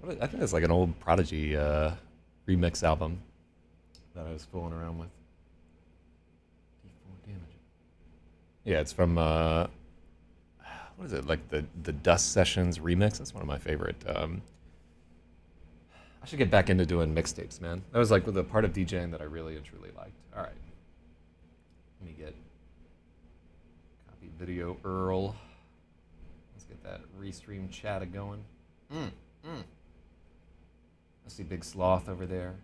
I think it's like an old Prodigy remix album that I was fooling around with. D4 damage. Yeah, it's from what is it, like the Dust Sessions remix? That's one of my favorite. I should get back into doing mixtapes, man. That was like the part of DJing that I really and truly liked. All right, let me get copy video Earl. Let's get that restream chat going. Mm, mm. I see Big Sloth over there,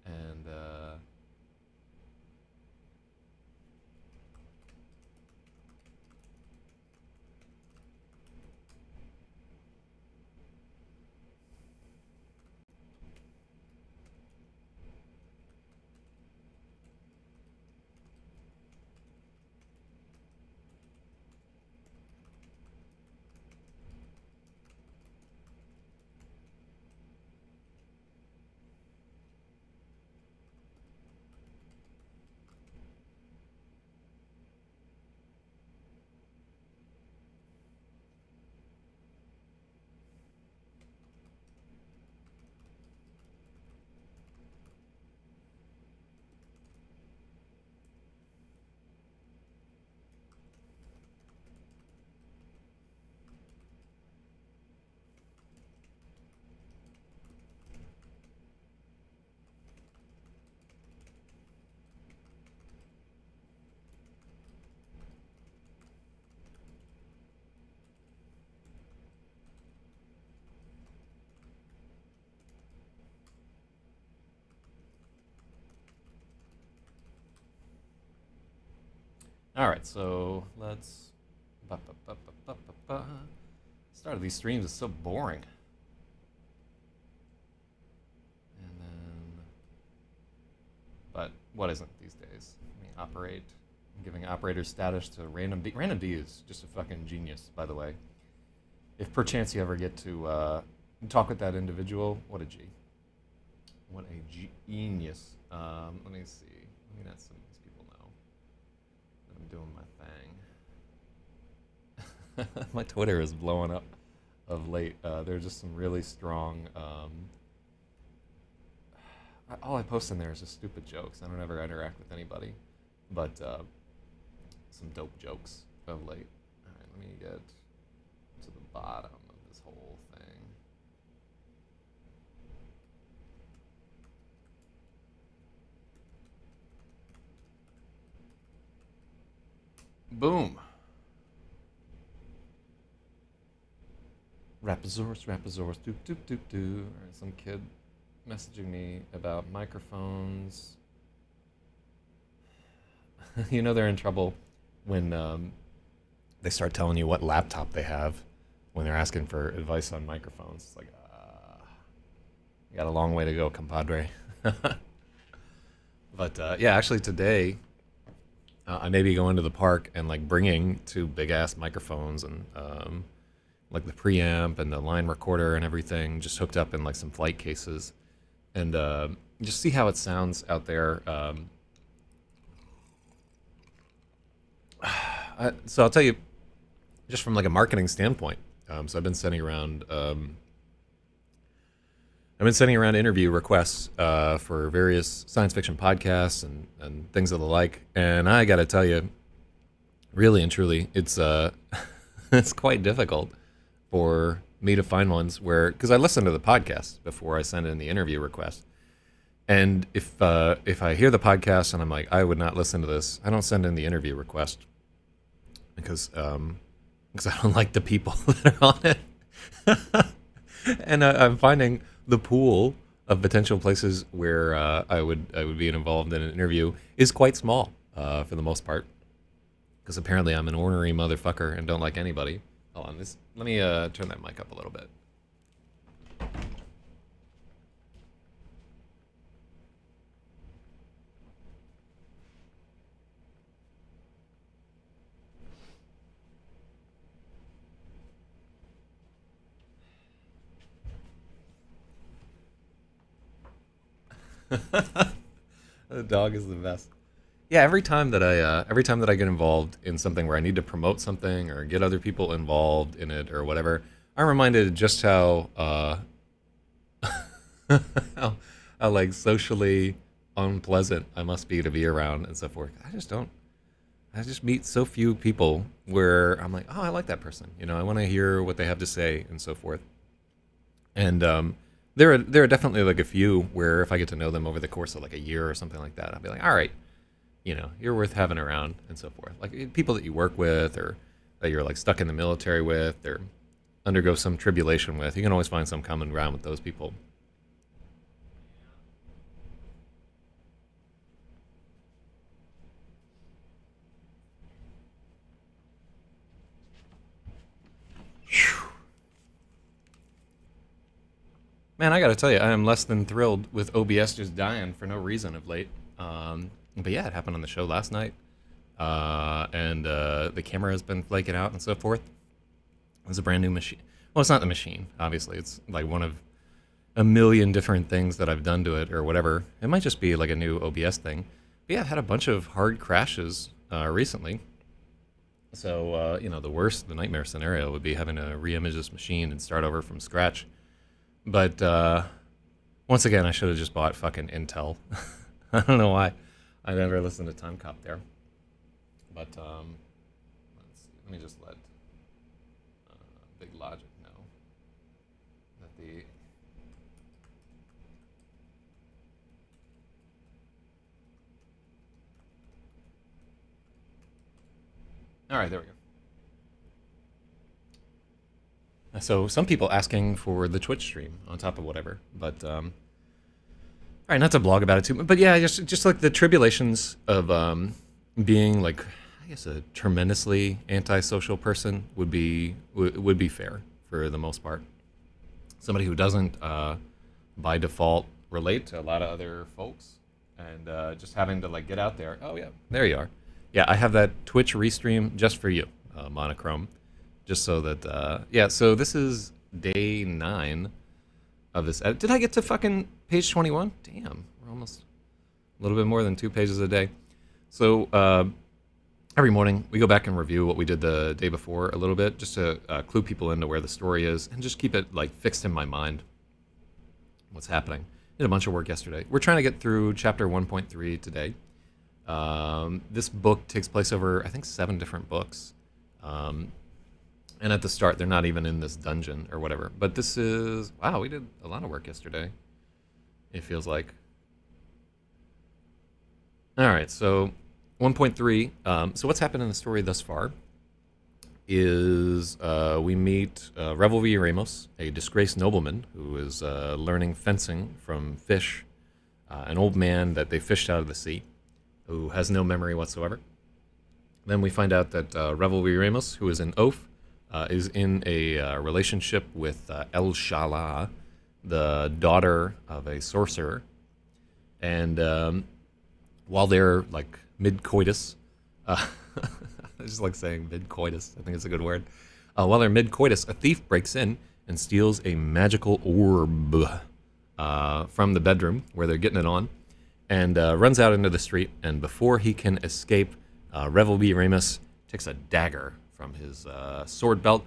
and all right. So let's. Start of these streams is so boring. And then, but what isn't these days? I mean, operate. I'm giving operator status to Random D. Random D is just a fucking genius, by the way. If perchance you ever get to talk with that individual, what a G. What a genius. Let me see. Let me let some of these people know that I'm doing my thing. My Twitter is blowing up of late. There's just some really strong. All I post in there is just stupid jokes. I don't ever interact with anybody, but some dope jokes of late. All right, let me get to the bottom of this whole thing. Boom. Rapasaurus, Rapasaurus, doop, doop, doop, doop. Or some kid messaging me about microphones. You know they're in trouble when they start telling you what laptop they have when they're asking for advice on microphones. It's like, you got a long way to go, compadre. But yeah, actually today I may be going to the park and like bringing two big ass microphones and like the preamp and the line recorder and everything, just hooked up in like some flight cases, and just see how it sounds out there. So I'll tell you, just from like a marketing standpoint. So I've been sending around. I've been sending around interview requests for various science fiction podcasts and things of the like. And I got to tell you, really and truly, it's it's quite difficult for me to find ones where, because I listen to the podcast before I send in the interview request. And if I hear the podcast and I'm like, I would not listen to this, I don't send in the interview request because I don't like the people that are on it. And I'm finding the pool of potential places where I would be involved in an interview is quite small for the most part, because apparently I'm an ornery motherfucker and don't like anybody. Hold on, let me turn that mic up a little bit. The dog is the best. Yeah, every time that I get involved in something where I need to promote something or get other people involved in it or whatever, I'm reminded just how how, how like socially unpleasant I must be around and so forth. I just don't. I just meet so few people where I'm like, oh, I like that person. You know, I want to hear what they have to say and so forth. And there are definitely like a few where if I get to know them over the course of like a year or something like that, I'll be like, all right, you know, you're worth having around and so forth. Like people that you work with or that you're like stuck in the military with or undergo some tribulation with, you can always find some common ground with those people. Man, I got to tell you, I am less than thrilled with OBS just dying for no reason of late. But yeah, it happened on the show last night, and the camera has been flaking out and so forth. It's a brand new machine. Well, it's not the machine, obviously. It's like one of a million different things that I've done to it or whatever. It might just be like a new OBS thing. But yeah, I've had a bunch of hard crashes recently. So, the nightmare scenario would be having to re-image this machine and start over from scratch. But once again, I should have just bought fucking Intel. I don't know why I never listened to Time Cop there. But let's see. Let me just let Big Logic know that the all right, there we go. So some people asking for the Twitch stream on top of whatever, but all right, not to blog about it too much, but yeah, just like the tribulations of being like, I guess a tremendously antisocial person would be fair for the most part. Somebody who doesn't by default relate to a lot of other folks, and just having to like get out there. Oh yeah, there you are. Yeah, I have that Twitch restream just for you, Monochrome, just so that yeah. So this is day 9 of this. Did I get to fucking page 21? Damn, we're almost a little bit more than 2 pages a day. So every morning we go back and review what we did the day before a little bit, just to clue people into where the story is and just keep it like fixed in my mind. What's happening? Did a bunch of work yesterday. We're trying to get through chapter 1.3 today. This book takes place over, I think, 7 different books. And at the start, they're not even in this dungeon or whatever. But this is, wow, we did a lot of work yesterday, it feels like. All right, so 1.3. So what's happened in the story thus far is we meet Revelry Ramos, a disgraced nobleman who is learning fencing from Fish, an old man that they fished out of the sea, who has no memory whatsoever. Then we find out that Revelry Ramos, who is an oaf, is in a relationship with El Shala, the daughter of a sorcerer. And while they're like mid-coitus, I just like saying mid-coitus, I think it's a good word. While they're mid-coitus, a thief breaks in and steals a magical orb from the bedroom where they're getting it on, and runs out into the street. And before he can escape, Revelry Ramos takes a dagger from his sword belt,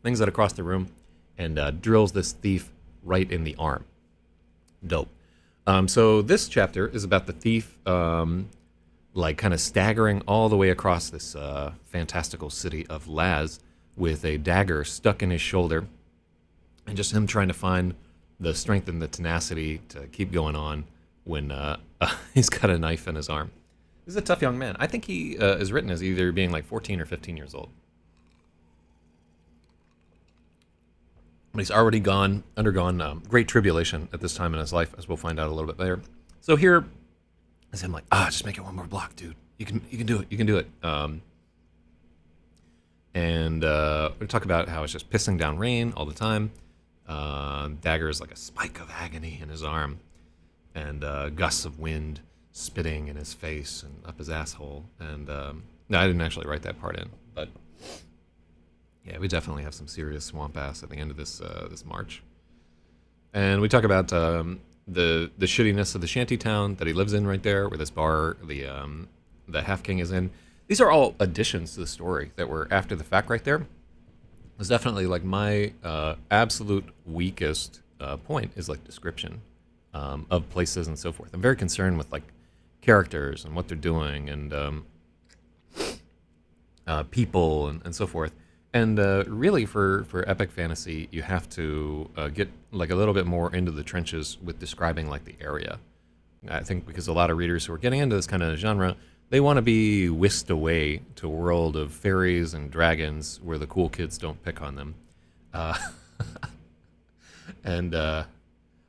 flings it across the room, and drills this thief right in the arm. Dope. So this chapter is about the thief, like kind of staggering all the way across this fantastical city of Laz with a dagger stuck in his shoulder, and just him trying to find the strength and the tenacity to keep going on when he's got a knife in his arm. He's a tough young man. I think he is written as either being like 14 or 15 years old. But he's already undergone great tribulation at this time in his life, as we'll find out a little bit later. So here is him like, just make it one more block, dude. You can do it. You can do it. And we talk about how it's just pissing down rain all the time. Dagger is like a spike of agony in his arm, and gusts of wind spitting in his face and up his asshole. And no, I didn't actually write that part in, but yeah, we definitely have some serious swamp ass at the end of this this march. And we talk about the shittiness of the shanty town that he lives in right there, where this bar the Half King is in. These are all additions to the story that were after the fact right there. It's definitely like my absolute weakest point is like description of places and so forth. I'm very concerned with like characters and what they're doing and people and so forth. And really, for epic fantasy, you have to get like a little bit more into the trenches with describing like the area. I think because a lot of readers who are getting into this kind of genre, they want to be whisked away to a world of fairies and dragons where the cool kids don't pick on them. Uh, and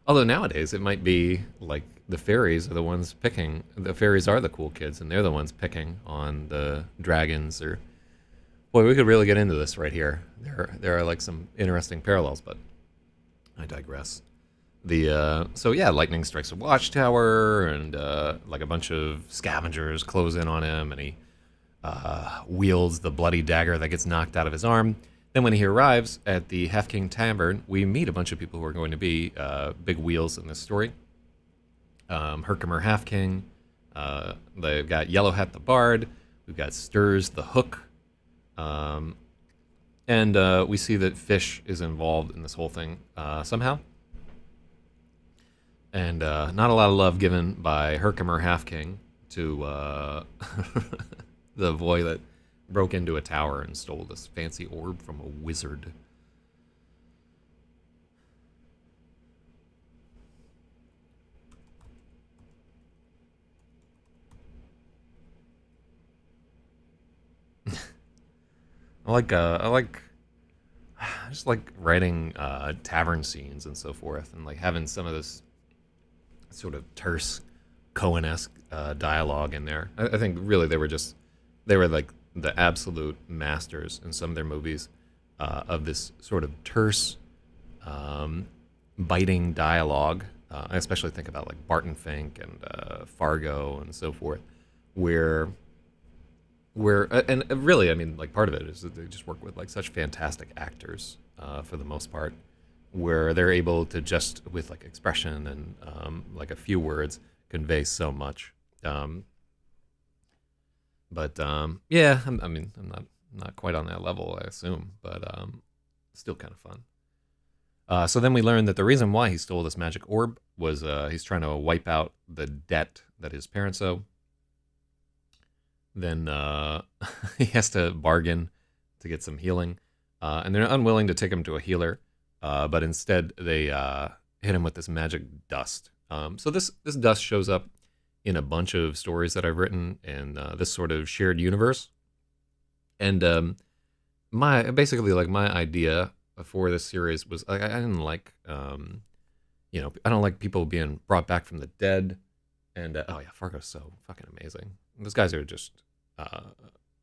although nowadays it might be like the fairies are the ones picking, the fairies are the cool kids and they're the ones picking on the dragons or. Boy, we could really get into this right here. There are like some interesting parallels, but I digress. So yeah, lightning strikes a watchtower, and like a bunch of scavengers close in on him, and he wields the bloody dagger that gets knocked out of his arm. Then when he arrives at the Half King Tavern, we meet a bunch of people who are going to be big wheels in this story. Herkimer Half King. They've got Yellow Hat the Bard. We've got Stirs the Hook. And we see that Fish is involved in this whole thing somehow. And not a lot of love given by Herkimer Half King to the boy that broke into a tower and stole this fancy orb from a wizard. I just like writing tavern scenes and so forth, and like having some of this sort of terse Cohen-esque dialogue in there. I think really they were like the absolute masters in some of their movies of this sort of terse, biting dialogue. I especially think about like Barton Fink and Fargo and so forth, where and really, I mean, like part of it is that they just work with like such fantastic actors for the most part, where they're able to just with like expression and like a few words convey so much. Yeah, I mean, I'm not quite on that level, I assume, but still kind of fun. So then we learned that the reason why he stole this magic orb was he's trying to wipe out the debt that his parents owe. Then he has to bargain to get some healing, and they're unwilling to take him to a healer, but instead they hit him with this magic dust. So this dust shows up in a bunch of stories that I've written in this sort of shared universe, and my idea for this series was I didn't like I don't like people being brought back from the dead, and oh yeah, Fargo's so fucking amazing. Those guys are just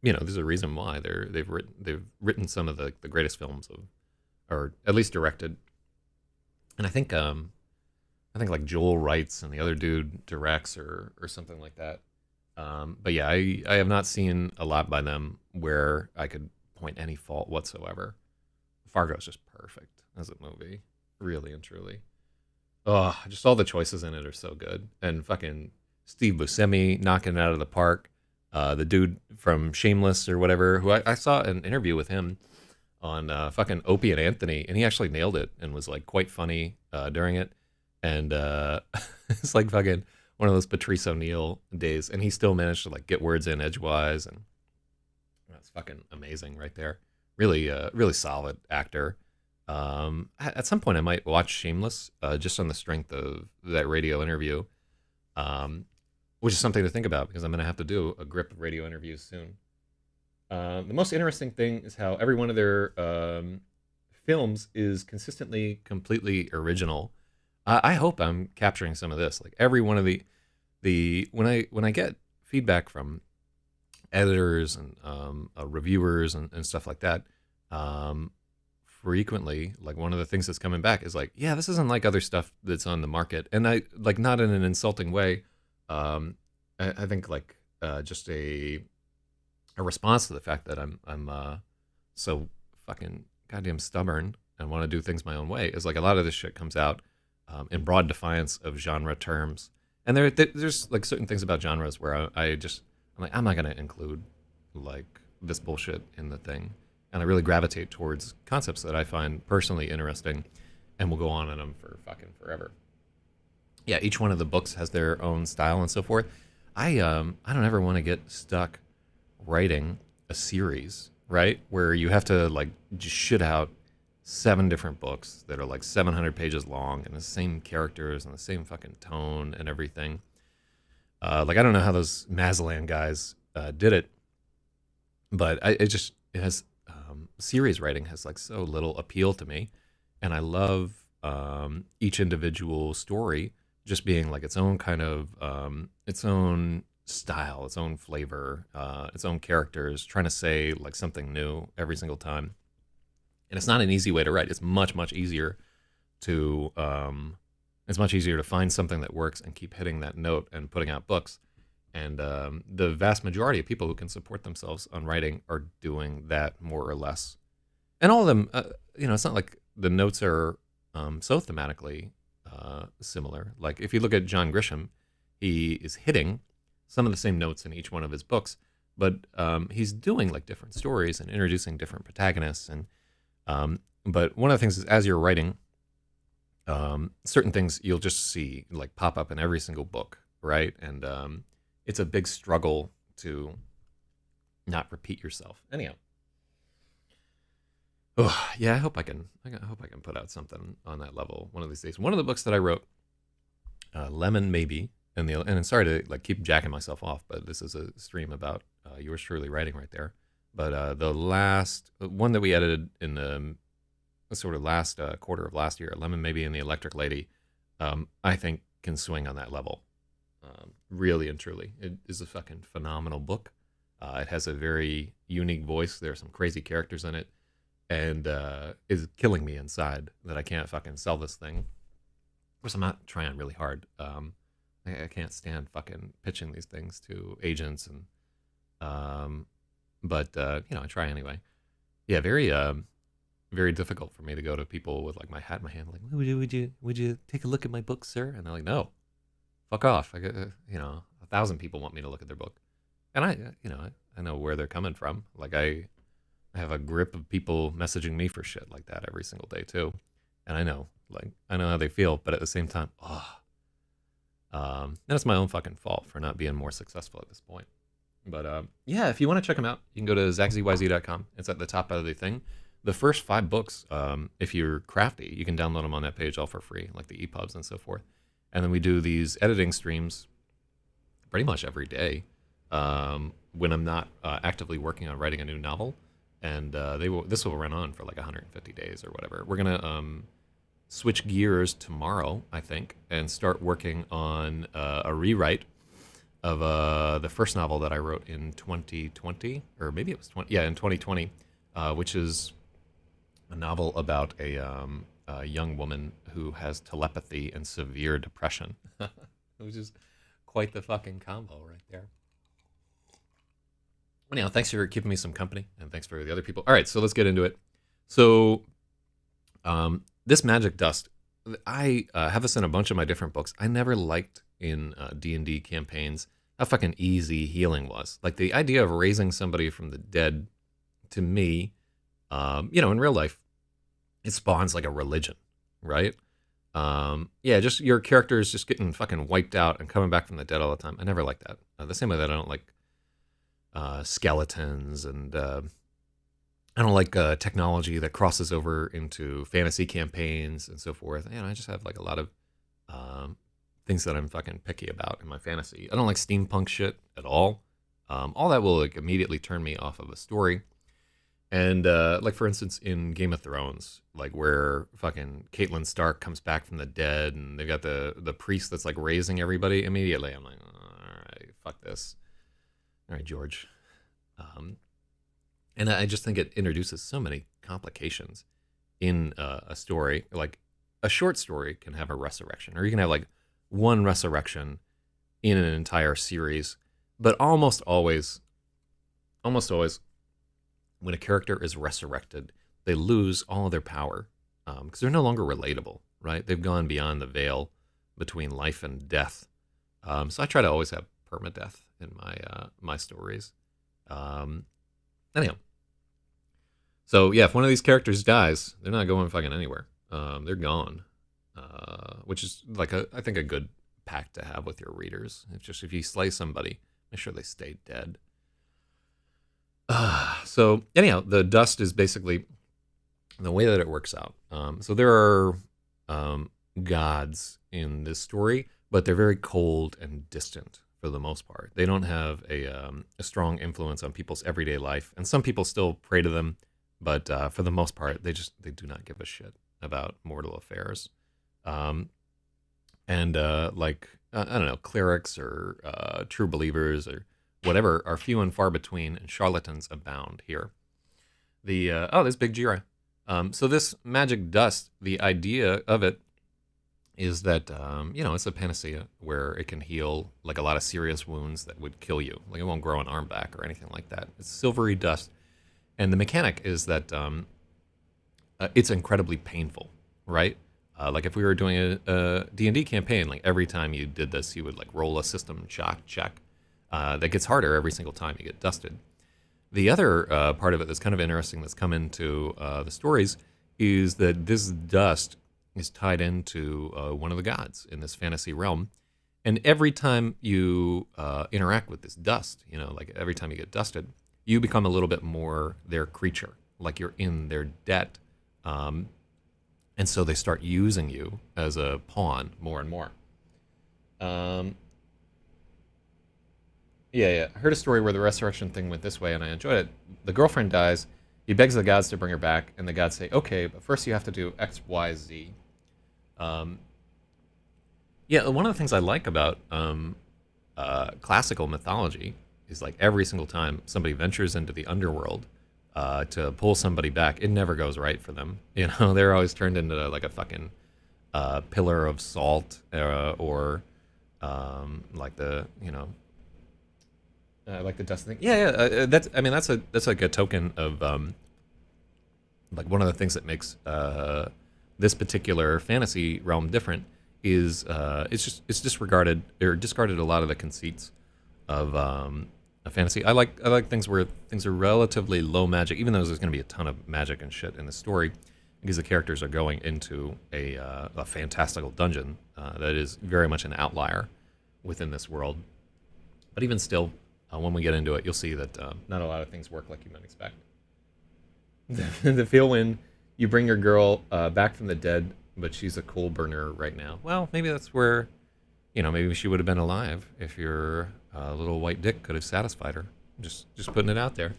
there's a reason why they've written some of the greatest films of, or at least directed. And I think like Joel writes and the other dude directs or something like that. But yeah, I have not seen a lot by them where I could point any fault whatsoever. Fargo's just perfect as a movie, really and truly. Oh, just all the choices in it are so good. And fucking Steve Buscemi knocking it out of the park. The dude from Shameless or whatever, who I saw an interview with him on fucking Opie and Anthony, and he actually nailed it and was like quite funny during it. And it's like fucking one of those Patrice O'Neill days, and he still managed to like get words in edgewise, and that's fucking amazing right there. Really, really solid actor. At some point, I might watch Shameless just on the strength of that radio interview. Which is something to think about because I'm going to have to do a grip of radio interviews soon. The most interesting thing is how every one of their films is consistently completely original. I hope I'm capturing some of this. Like every one of the when I get feedback from editors and reviewers and stuff like that, frequently, like one of the things that's coming back is like, yeah, this isn't like other stuff that's on the market, and I like not in an insulting way. I think like just a response to the fact that I'm so fucking goddamn stubborn and want to do things my own way is like a lot of this shit comes out in broad defiance of genre terms, and there's like certain things about genres where I'm like I'm not gonna include like this bullshit in the thing, and I really gravitate towards concepts that I find personally interesting. and we'll go on in them for fucking forever. Yeah, each one of the books has their own style and so forth. I don't ever want to get stuck writing a series, right? Where you have to like just shit out 7 different books that are like 700 pages long and the same characters and the same fucking tone and everything. Like I don't know how those Mazlan guys did it, but it has series writing has like so little appeal to me, and I love each individual story just being like its own kind of its own style, its own flavor, its own characters, trying to say like something new every single time. And it's not an easy way to write. It's much easier to find something that works and keep hitting that note and putting out books. And the vast majority of people who can support themselves on writing are doing that more or less. And all of them, it's not like the notes are so thematically similar. Like if you look at John Grisham, he is hitting some of the same notes in each one of his books, but he's doing like different stories and introducing different protagonists. And but one of the things is as you're writing, certain things you'll just see like pop up in every single book, right? And it's a big struggle to not repeat yourself. Anyhow, yeah, I hope I can put out something on that level one of these days. One of the books that I wrote, Lemon Maybe, and I'm sorry to like keep jacking myself off, but this is a stream about yours truly writing right there. But the last one that we edited in the sort of last quarter of last year, Lemon Maybe and the Electric Lady, I think can swing on that level. Really and truly. It is a fucking phenomenal book. It has a very unique voice. There are some crazy characters in it. And is killing me inside that I can't fucking sell this thing. Of course, I'm not trying really hard. I can't stand fucking pitching these things to agents. But I try anyway. Yeah, very difficult for me to go to people with like my hat in my hand, like, would you take a look at my book, sir? And they're like, no. Fuck off. I get, 1,000 people want me to look at their book. And I know where they're coming from. Like I have a grip of people messaging me for shit like that every single day too. And I know how they feel, but at the same time, and it's my own fucking fault for not being more successful at this point. But yeah, if you want to check them out, you can go to zachzyz.com. It's at the top of the thing. The first 5 books, if you're crafty, you can download them on that page all for free, like the EPUBs and so forth. And then we do these editing streams pretty much every day when I'm not actively working on writing a new novel. And this will run on for like 150 days or whatever. We're going to switch gears tomorrow, I think, and start working on a rewrite of the first novel that I wrote in 2020, or maybe it was in 2020, which is a novel about a young woman who has telepathy and severe depression, which is quite the fucking combo right there. Anyhow, thanks for keeping me some company, and thanks for the other people. All right, so let's get into it. So, this magic dust, I have this in a bunch of my different books. I never liked in D&D campaigns how fucking easy healing was. Like the idea of raising somebody from the dead, to me, in real life, it spawns like a religion, right? Just your characters just getting fucking wiped out and coming back from the dead all the time. I never liked that. The same way that I don't like skeletons, and I don't like technology that crosses over into fantasy campaigns and so forth. I just have like a lot of things that I'm fucking picky about in my fantasy. I don't like steampunk shit at all. All that will like immediately turn me off of a story. And like for instance in Game of Thrones, like where fucking Catelyn Stark comes back from the dead, and they've got the priest that's like raising everybody. Immediately I'm like, all right, fuck this. All right, George. And I just think it introduces so many complications in a story. Like a short story can have a resurrection, or you can have like one resurrection in an entire series. But almost always, when a character is resurrected, they lose all of their power because they're no longer relatable, right? They've gone beyond the veil between life and death. So I try to always have permadeath in my stories. Anyhow, so yeah, if one of these characters dies, they're not going fucking anywhere. They're gone, which is like I think a good pact to have with your readers. It's just if you slay somebody, make sure they stay dead. So anyhow, the dust is basically the way that it works out. So there are gods in this story, but they're very cold and distant for the most part. They don't have a strong influence on people's everyday life, and some people still pray to them, but for the most part, they do not give a shit about mortal affairs. And like I don't know, clerics or true believers or whatever are few and far between, and charlatans abound here. There's Big Jira. So this magic dust, the idea of it is that it's a panacea where it can heal like a lot of serious wounds that would kill you. Like it won't grow an arm back or anything like that. It's silvery dust, and the mechanic is that it's incredibly painful, right? Like if we were doing a D&D campaign, like every time you did this, you would like roll a system shock check. That gets harder every single time you get dusted. The other part of it that's kind of interesting that's come into the stories is that this dust is tied into one of the gods in this fantasy realm. And every time you interact with this dust, like every time you get dusted, you become a little bit more their creature, like you're in their debt. And so they start using you as a pawn more and more. Yeah. I heard a story where the resurrection thing went this way, and I enjoyed it. The girlfriend dies. He begs the gods to bring her back, and the gods say, okay, but first you have to do X, Y, Z. One of the things I like about classical mythology is like every single time somebody ventures into the underworld to pull somebody back, it never goes right for them. They're always turned into like a fucking pillar of salt or like the like the dust thing. That's like a token of like one of the things that makes this particular fantasy realm different is it's disregarded or discarded a lot of the conceits of a fantasy. I like things where things are relatively low magic, even though there's going to be a ton of magic and shit in the story, because the characters are going into a fantastical dungeon that is very much an outlier within this world. But even still, when we get into it, you'll see that not a lot of things work like you might expect. The feel when you bring your girl back from the dead, but she's a coal burner right now. Well, maybe that's where, maybe she would have been alive if your little white dick could have satisfied her. Just putting it out there.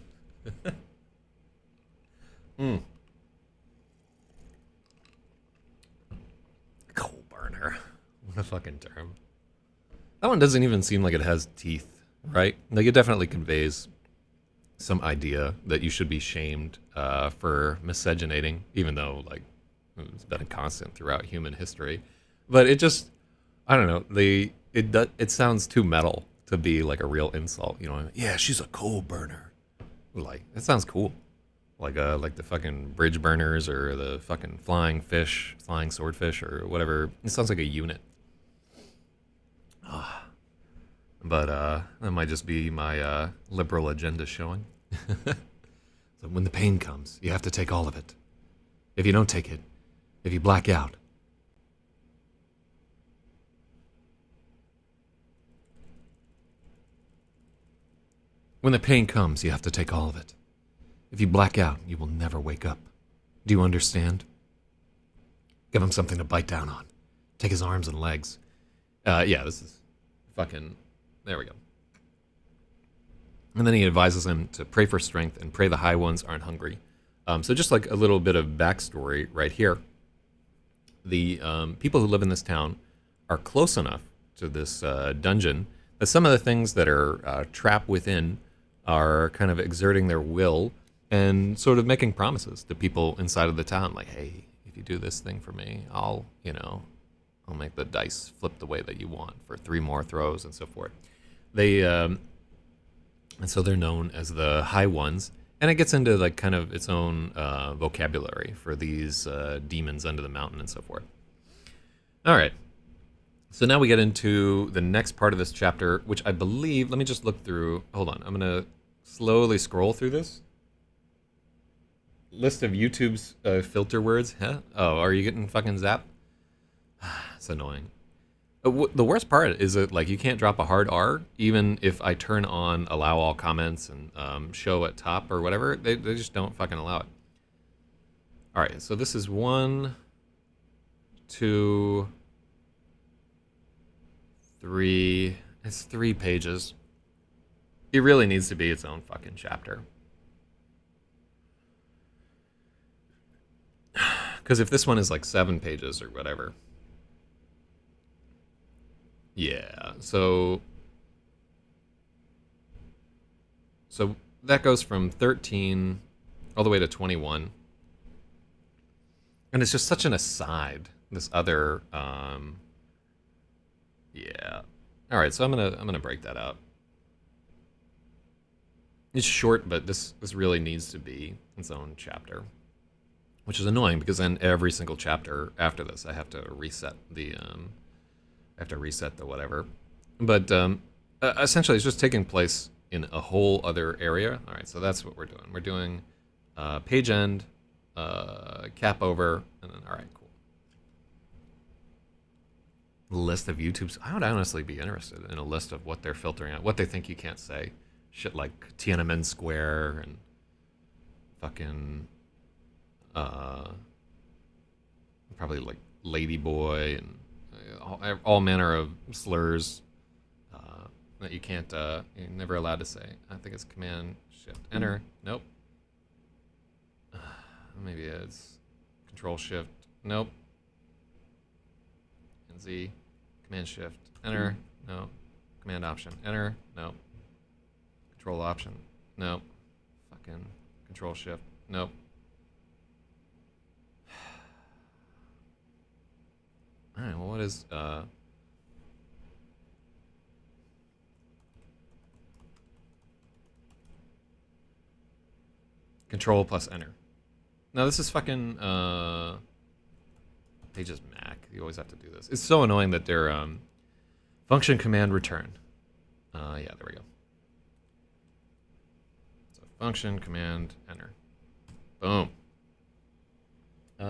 Coal burner. What a fucking term. That one doesn't even seem like it has teeth, right? Like it definitely conveys some idea that you should be shamed for miscegenating, even though like it's been a constant throughout human history. But it just, I don't know, it sounds too metal to be like a real insult. Yeah, she's a coal burner. Like that sounds cool. Like the fucking bridge burners or the fucking flying swordfish or whatever. It sounds like a unit. But that might just be my liberal agenda showing. So when the pain comes, you have to take all of it. If you don't take it, if you black out. When the pain comes, you have to take all of it. If you black out, you will never wake up. Do you understand? Give him something to bite down on. Take his arms and legs. This is fucking... There we go. And then he advises him to pray for strength and pray the high ones aren't hungry. So just like a little bit of backstory right here. The people who live in this town are close enough to this dungeon that some of the things that are trapped within are kind of exerting their will and sort of making promises to people inside of the town. Like, hey, if you do this thing for me, I'll make the dice flip the way that you want for 3 more throws and so forth. And so they're known as the High Ones, and it gets into like kind of its own vocabulary for these demons under the mountain and so forth. All right, so now we get into the next part of this chapter, which I believe, let me just look through. Hold on, I'm gonna slowly scroll through this. List of YouTube's filter words. Huh? Oh, are you getting fucking zapped? It's annoying. The worst part is that like you can't drop a hard R even if I turn on allow all comments and show at top or whatever. They just don't fucking allow it. All right, so this is 1, 2, 3. It's 3 pages. It really needs to be its own fucking chapter. Because if this one is like 7 pages or whatever. Yeah, so that goes from 13 all the way to 21. And it's just such an aside. This other yeah. All right, so I'm going to break that out. It's short, but this really needs to be its own chapter. Which is annoying because then every single chapter after this I have to reset the whatever. But essentially it's just taking place in a whole other area. All right, so that's what we're doing. We're doing page end, cap over, and then all right, cool. List of YouTube's. I would honestly be interested in a list of what they're filtering out, what they think you can't say. Shit like Tiananmen Square and fucking probably like Ladyboy and all manner of slurs that you can't, you're never allowed to say. I think it's Command Shift Enter. Nope. Maybe it's Control Shift. Nope. And Z. Command Shift Enter. No. Command Option Enter. No. Control Option. Nope. Fucking Control Shift. Nope. All right. Well, what is Control plus Enter? Now this is fucking Pages Mac. You always have to do this. It's so annoying that they're function command return. Yeah, there we go. So function command enter. Boom.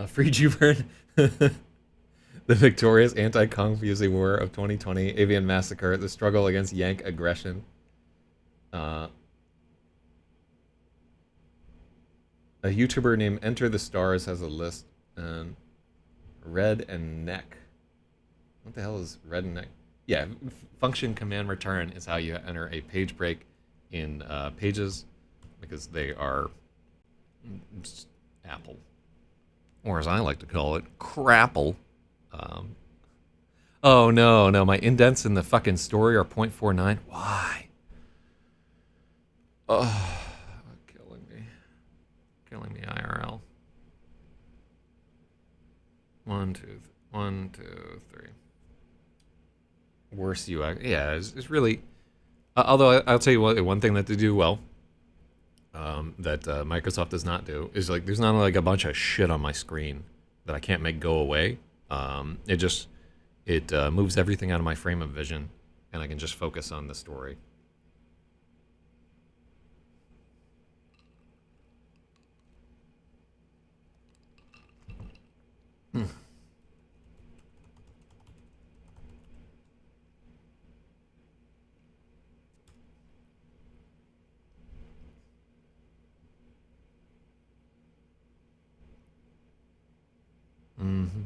Free Jubert. The victorious anti-Kong-fusing war of 2020, Avian Massacre, the struggle against Yank aggression. A YouTuber named Enter the Stars has a list. Red and Neck. What the hell is Red and Neck? Yeah, function command return is how you enter a page break in Pages, because they are Apple. Or as I like to call it, crapple. Oh no, my indents in the fucking story are 0.49. Why? Oh, killing me IRL. 1, 2, 3. Worse UX. Yeah, it's really. Although I'll tell you one thing that they do well, that Microsoft does not do, is like there's not like a bunch of shit on my screen that I can't make go away. It moves everything out of my frame of vision, and I can just focus on the story. Mm-hmm.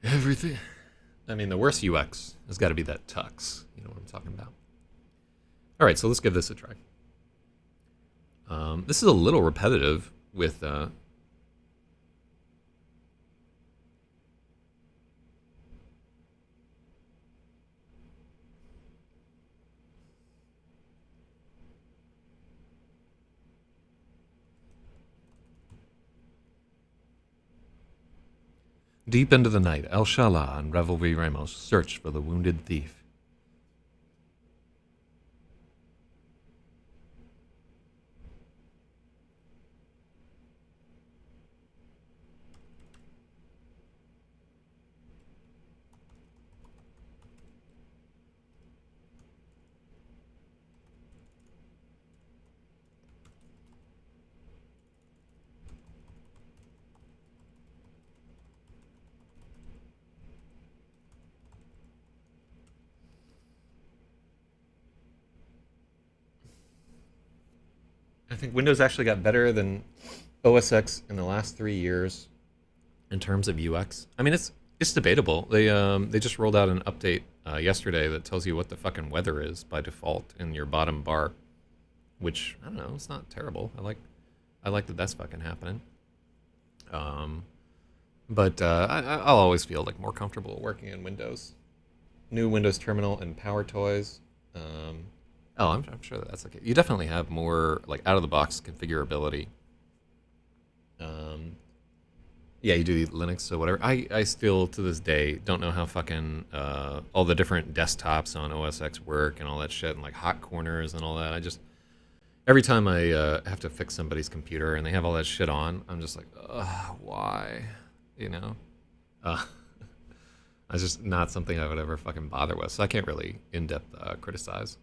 Everything. I mean, the worst UX has got to be that tux. You know what I'm talking about. All right, so let's give this a try. This is a little repetitive with deep into the night, El Shala and Revelry Ramos search for the wounded thief. I think Windows actually got better than OS X in the last 3 years in terms of UX. I mean, it's debatable. They just rolled out an update yesterday that tells you what the fucking weather is by default in your bottom bar, which I don't know. It's not terrible. I like that that's fucking happening. Um, but I'll always feel like more comfortable working in Windows. New Windows Terminal and Power Toys. Um, oh, I'm sure that's okay. You definitely have more like out of the box configurability. Um, yeah, you do Linux, so whatever. I still to this day don't know how fucking all the different desktops on OS X work and all that shit and like hot corners and all that. I just every time I have to fix somebody's computer and they have all that shit on, I'm just like, ugh, why? You know, uh, it's just not something I would ever fucking bother with. So I can't really in depth criticize.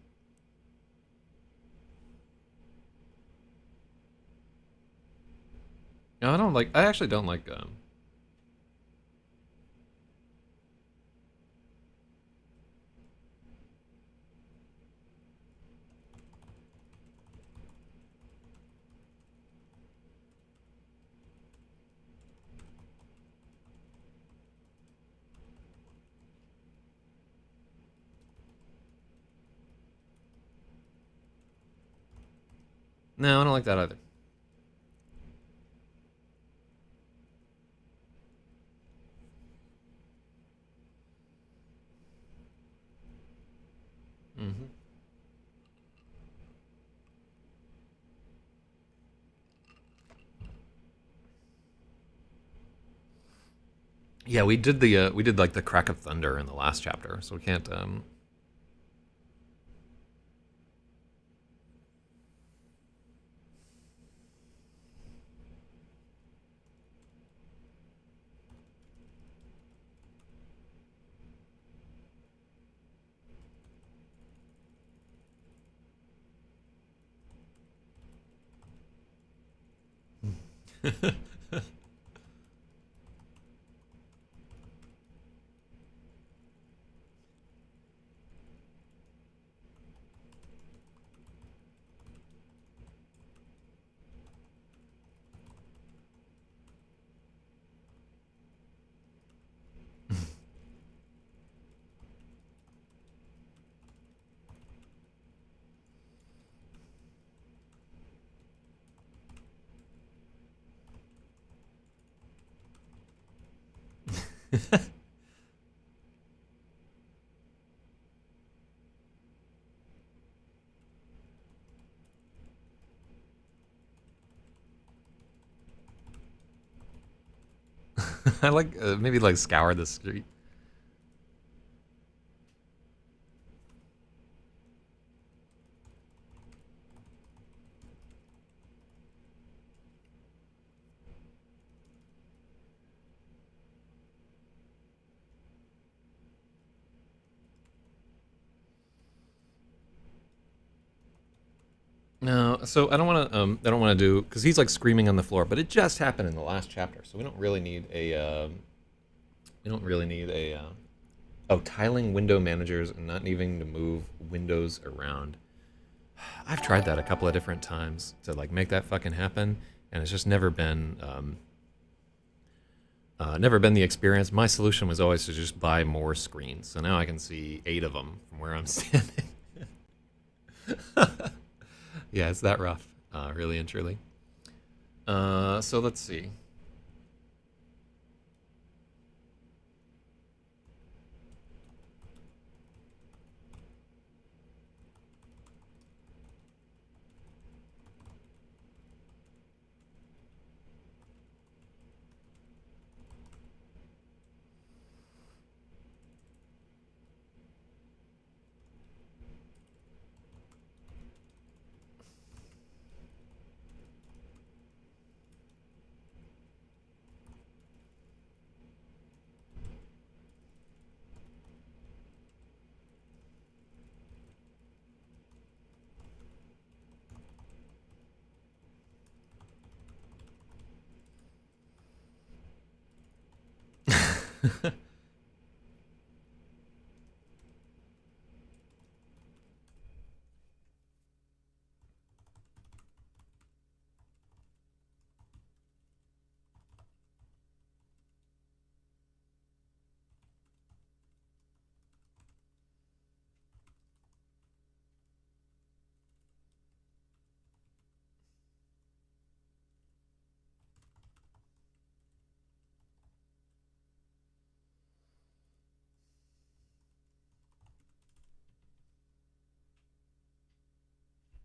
No, I don't like. I actually don't like. No, I don't like that either. Hmm. Yeah, we did like the crack of thunder in the last chapter, so we can't. I like maybe like scour the street. No, so I don't want to do because he's like screaming on the floor, but it just happened in the last chapter, so we don't really need a we don't really need a oh, tiling window managers and not needing to move windows around. I've tried that a couple of different times to like make that fucking happen, and it's just never been the experience. My solution was always to just buy more screens, so now I can see 8 of them from where I'm standing. Yeah, it's that rough, really and truly. So let's see.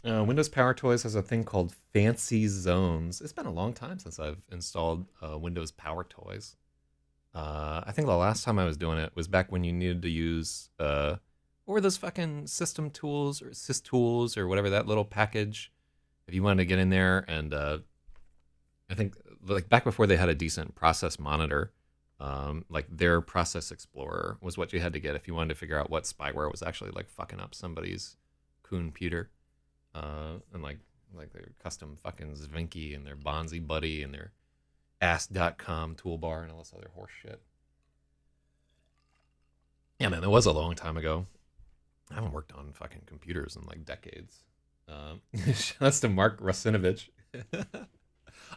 Windows Power Toys has a thing called Fancy Zones. It's been a long time since I've installed Windows Power Toys. I think the last time I was doing it was back when you needed to use what were those fucking system tools or sys tools or whatever, that little package. If you wanted to get in there, and I think like back before they had a decent process monitor, like their Process Explorer was what you had to get if you wanted to figure out what spyware was actually like fucking up somebody's computer. And like their custom fucking Zvinky and their Bonzi Buddy and their ask.com toolbar and all this other horse shit. Yeah, man, it was a long time ago. I haven't worked on fucking computers in like decades. Shouts to Mark Rasinovich.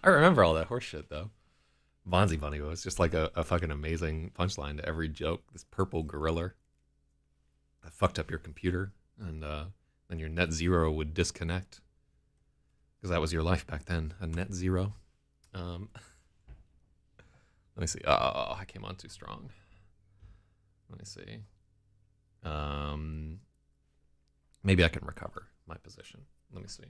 I remember all that horse shit though. Bonzi Bunny was just like a fucking amazing punchline to every joke. This purple gorilla that fucked up your computer, and then your net zero would disconnect because that was your life back then, a net zero. Um, let me see. Oh, I came on too strong. Let me see. Maybe I can recover my position. Let me see.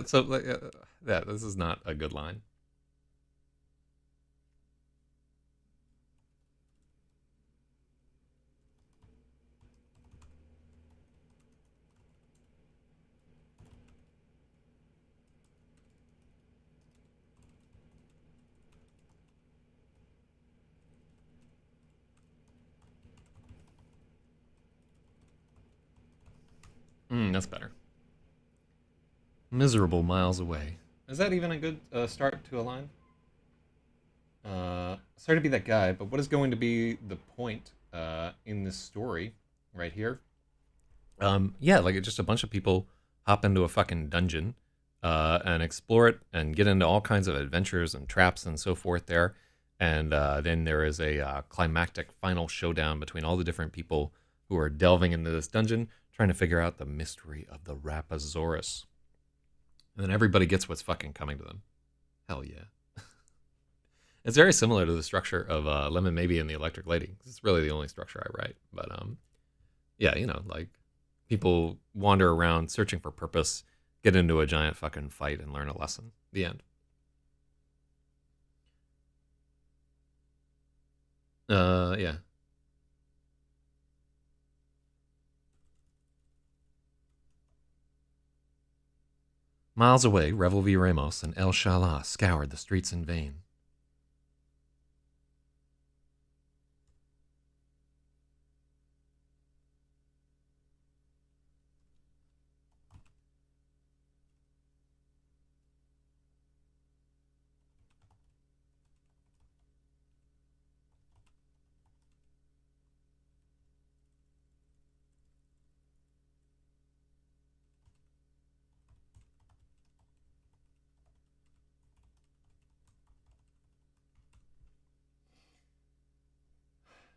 So like, yeah, this is not a good line. That's better. Miserable miles away. Is that even a good start to a line? Sorry to be that guy, but what is going to be the point in this story right here? Yeah, like it's just a bunch of people hop into a fucking dungeon and explore it and get into all kinds of adventures and traps and so forth there. And then there is a climactic final showdown between all the different people who are delving into this dungeon, trying to figure out the mystery of the RAPAXORIS. And then everybody gets what's fucking coming to them. Hell yeah. It's very similar to the structure of Lemon Maybe and the Electric Lady. It's really the only structure I write. But yeah, you know, like people wander around searching for purpose, get into a giant fucking fight, and learn a lesson. The end. Yeah. Miles away, Revel V. Ramos and El Shala scoured the streets in vain.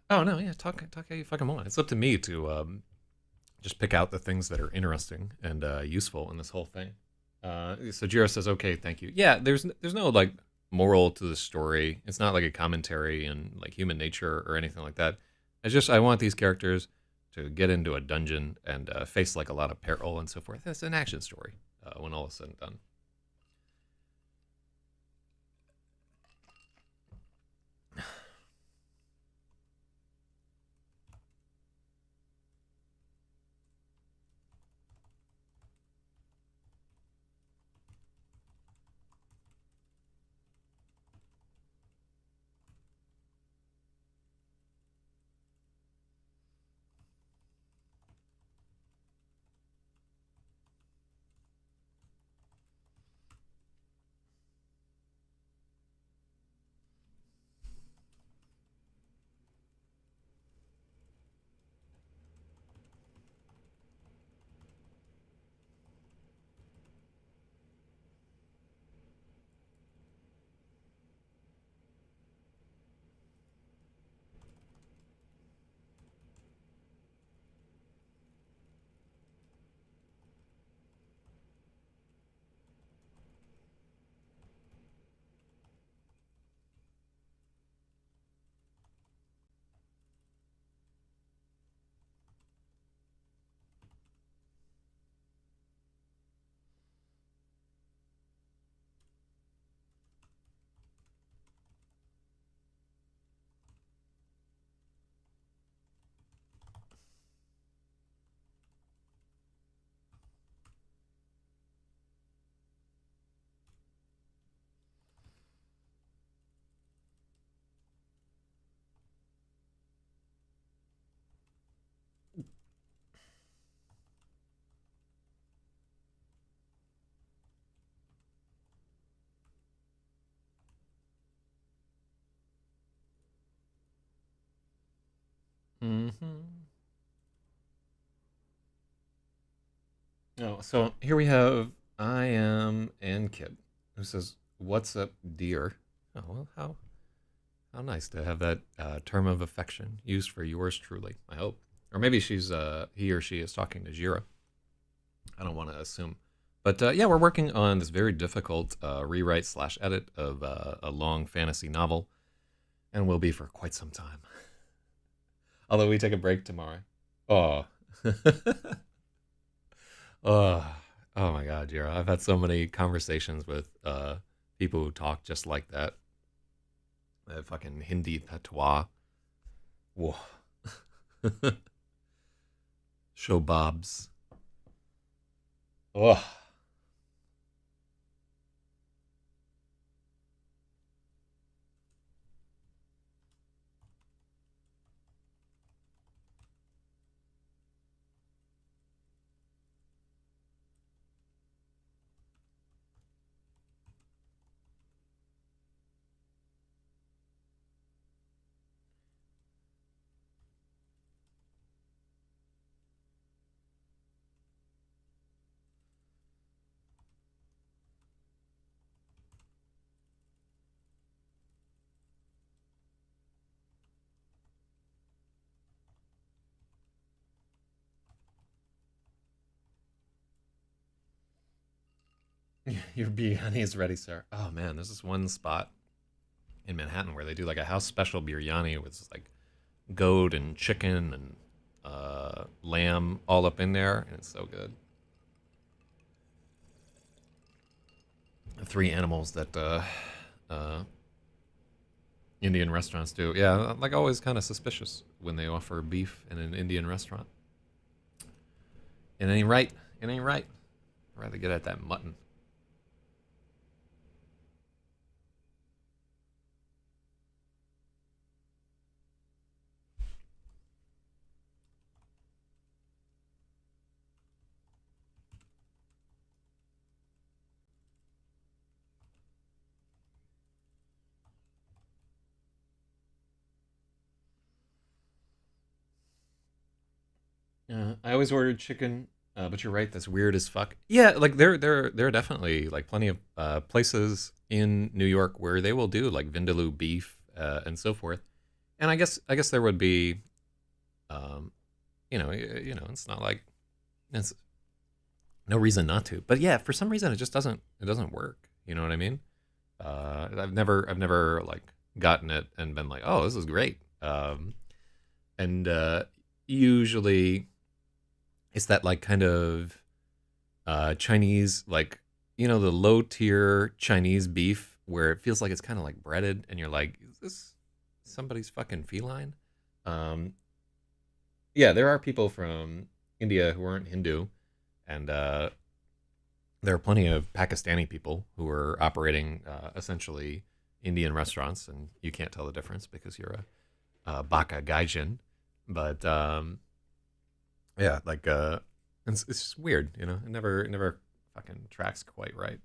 Oh no, yeah, talk how you fucking want. It's up to me to just pick out the things that are interesting and useful in this whole thing. So Jiro says, "Okay, thank you." Yeah, there's no like moral to the story. It's not like a commentary and like human nature or anything like that. It's just I want these characters to get into a dungeon and face like a lot of peril and so forth. It's an action story when all is said and done. Mm-hmm. Oh, so here we have I am and Kid, who says, "What's up, dear?" Oh well, how nice to have that term of affection used for yours truly. I hope, or maybe she's he or she is talking to Jira. I don't want to assume, but yeah, we're working on this very difficult rewrite slash edit of a long fantasy novel, and will be for quite some time. Although we take a break tomorrow. Oh. Oh, oh my God, Jira. I've had so many conversations with people who talk just like that. That fucking Hindi patois. Whoa. Showbobs. Oh. Your biryani is ready, sir. Oh man, there's this one spot in Manhattan where they do like a house special biryani with like goat and chicken and lamb all up in there, and it's so good. Three animals that uh, Indian restaurants do. Yeah, I'm like always kind of suspicious when they offer beef in an Indian restaurant. It ain't right. It ain't right. I'd rather get at that mutton. I always ordered chicken, but you're right. That's weird as fuck. Yeah, like there are definitely like plenty of places in New York where they will do like vindaloo beef and so forth. And I guess there would be, um, it's not like it's no reason not to. But yeah, for some reason it doesn't work. You know what I mean? I've never like gotten it and been like, oh, this is great. And usually it's that like kind of Chinese, like the low tier Chinese beef where it feels like it's kind of like breaded, and you're like, is this somebody's fucking feline? Um, yeah, there are people from India who aren't Hindu, and there are plenty of Pakistani people who are operating essentially Indian restaurants, and you can't tell the difference because you're a Baka Gaijin. But yeah, like it's just weird, it never fucking tracks quite right.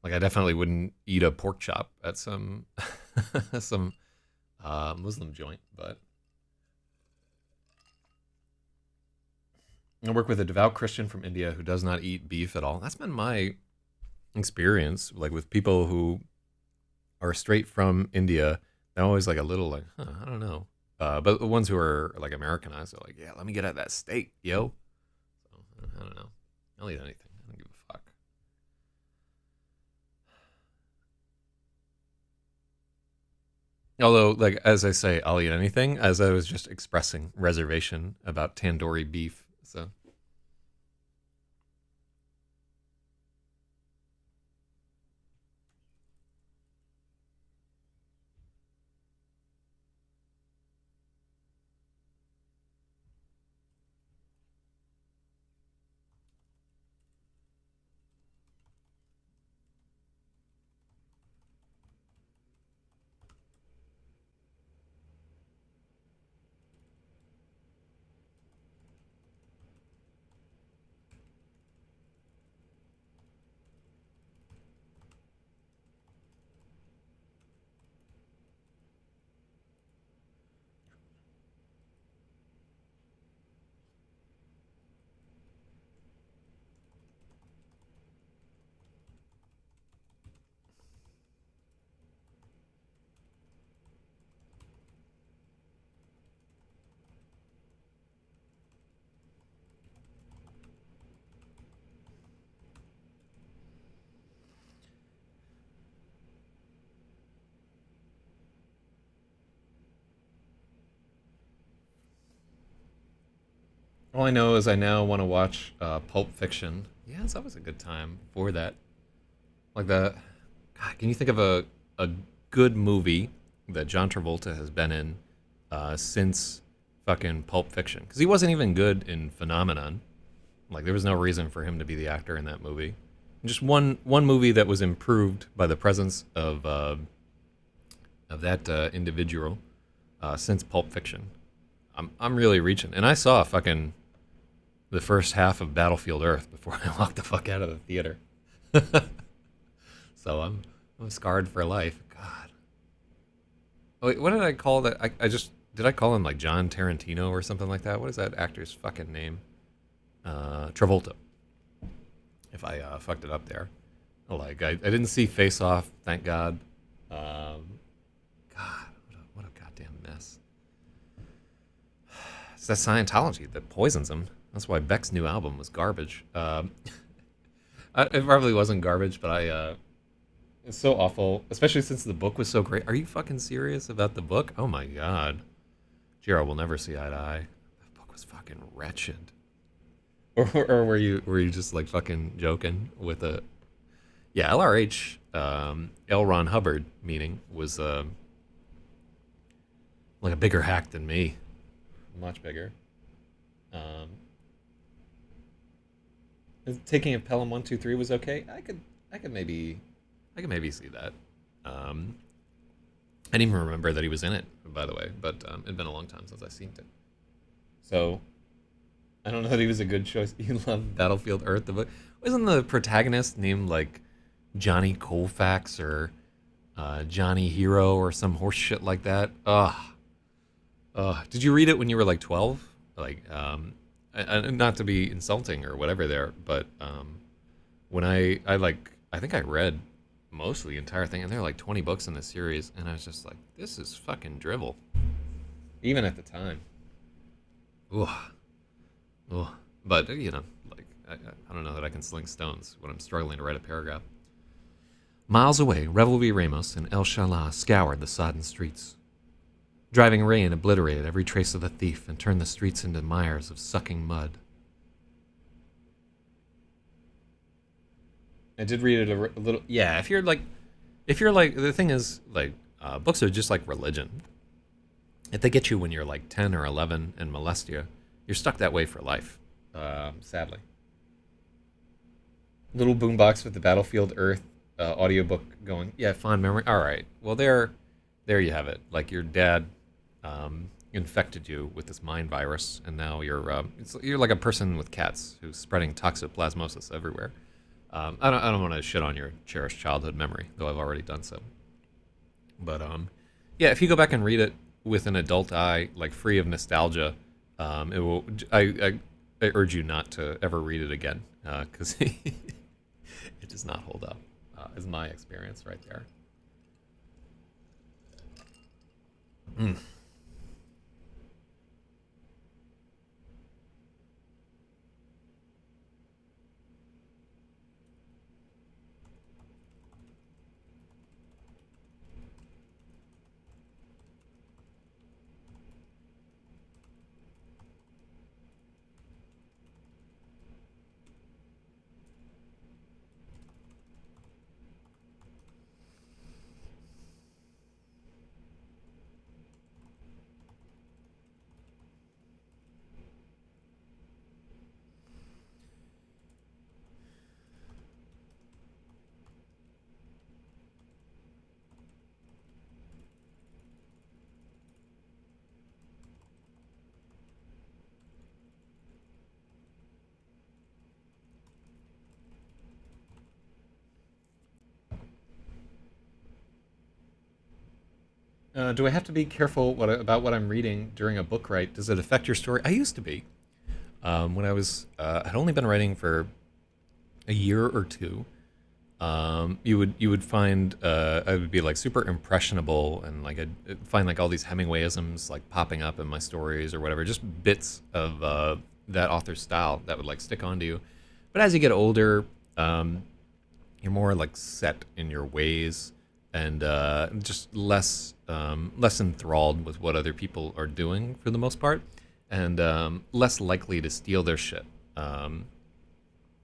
Like I definitely wouldn't eat a pork chop at some some Muslim joint, but I work with a devout Christian from India who does not eat beef at all. That's been my experience, like with people who are straight from India. They're always like a little like, huh, I don't know. But the ones who are like Americanized are like, yeah, let me get at that steak, yo. So, I don't know. I'll eat anything. I don't give a fuck. Although, like as I say, I'll eat anything. As I was just expressing reservation about tandoori beef. So All I know is I now want to watch Pulp Fiction. Yeah, it's always a good time for that. Like the, God, can you think of a good movie that John Travolta has been in since fucking Pulp Fiction? Because he wasn't even good in Phenomenon. Like there was no reason for him to be the actor in that movie. Just one movie that was improved by the presence of that individual since Pulp Fiction. I'm really reaching, and I saw fucking the first half of Battlefield Earth before I walked the fuck out of the theater. So I'm scarred for life. God. Oh, wait, what did I call that? I just did I call him like John Tarantino or something like that? What is that actor's fucking name? Travolta. If I fucked it up there, like I didn't see Face Off, thank God. God, what a goddamn mess. It's that Scientology that poisons him. That's why Beck's new album was garbage. It probably wasn't garbage, but it's so awful, especially since the book was so great. Are you fucking serious about the book? Oh my God. Gerald will never see eye to eye. That book was fucking wretched. Or were you just like fucking joking with a yeah, LRH L. Ron Hubbard meaning was like a bigger hack than me. Much bigger. Um Taking a Pelham 123 was okay. I could maybe see that. I didn't even remember that he was in it, by the way, but it'd been a long time since I seen it. So I don't know that he was a good choice. You love Battlefield Earth, the book. Wasn't the protagonist named like Johnny Colfax or Johnny Hero or some horse shit like that? Ugh. Ugh. Did you read it when you were like 12? Like, not to be insulting or whatever there, but when I think I read most of the entire thing, and there are like 20 books in this series, and I was just like, this is fucking drivel. Even at the time. Ugh. Ugh. But, you know, like, I don't know that I can sling stones when I'm struggling to write a paragraph. Miles away, Revelry Ramos and El Shalah scoured the sodden streets. Driving rain obliterated every trace of the thief and turned the streets into mires of sucking mud. I did read it a little. Yeah, if you're like, the thing is, like, books are just like religion. If they get you when you're like 10 or 11 and molest you, you're stuck that way for life, sadly. Little boombox with the Battlefield Earth audiobook going. Yeah, fond memory. All right. Well, there you have it. Like your dad infected you with this mind virus, and now you're like a person with cats who's spreading toxoplasmosis everywhere. I don't want to shit on your cherished childhood memory, though I've already done so. But yeah, if you go back and read it with an adult eye, like free of nostalgia, it will. I urge you not to ever read it again, because it does not hold up. Is my experience right there. Mm. Do I have to be careful about what I'm reading during a book write? Does it affect your story? I used to be. When I was, had only been writing for a year or two. You would find I would be like super impressionable, and like I'd find like all these Hemingwayisms like popping up in my stories or whatever, just bits of that author's style that would like stick onto you. But as you get older, you're more like set in your ways, and just less enthralled with what other people are doing for the most part. and less likely to steal their shit. Um,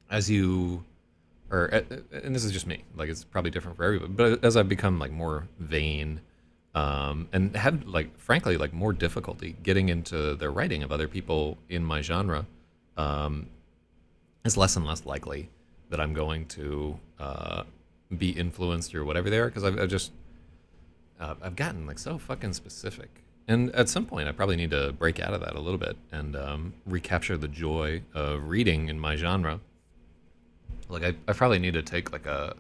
as you and this is just me, like it's probably different for everybody, but as I've become like more vain, and had like frankly like more difficulty getting into the writing of other people in my genre, um, it's less and less likely that I'm going to be influenced or whatever they are, because I've just I've gotten like so fucking specific. And at some point, I probably need to break out of that a little bit and recapture the joy of reading in my genre. Like I probably need to take like a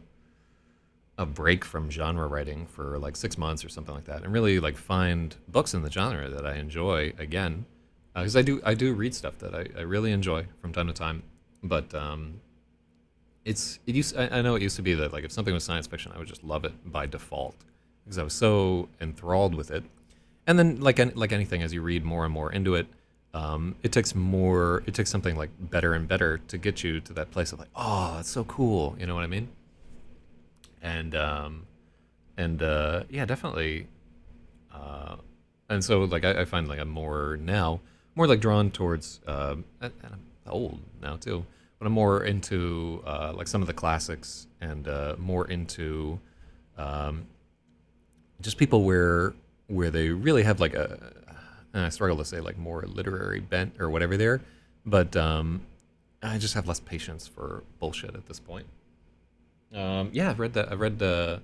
break from genre writing for like 6 months or something like that, and really like find books in the genre that I enjoy again, because I do read stuff that I really enjoy from time to time, but I know it used to be that like if something was science fiction, I would just love it by default because I was so enthralled with it. And then like anything, as you read more and more into it, it takes something like better and better to get you to that place of like, oh, that's so cool, you know what I mean? And yeah, definitely. Uh, and so like I find like I'm more now more like drawn towards and I'm old now too, but I'm more into like some of the classics, and more into um, just people where they really have like a, and I struggle to say like more literary bent or whatever there, but I just have less patience for bullshit at this point. Yeah, I've read that. I've read the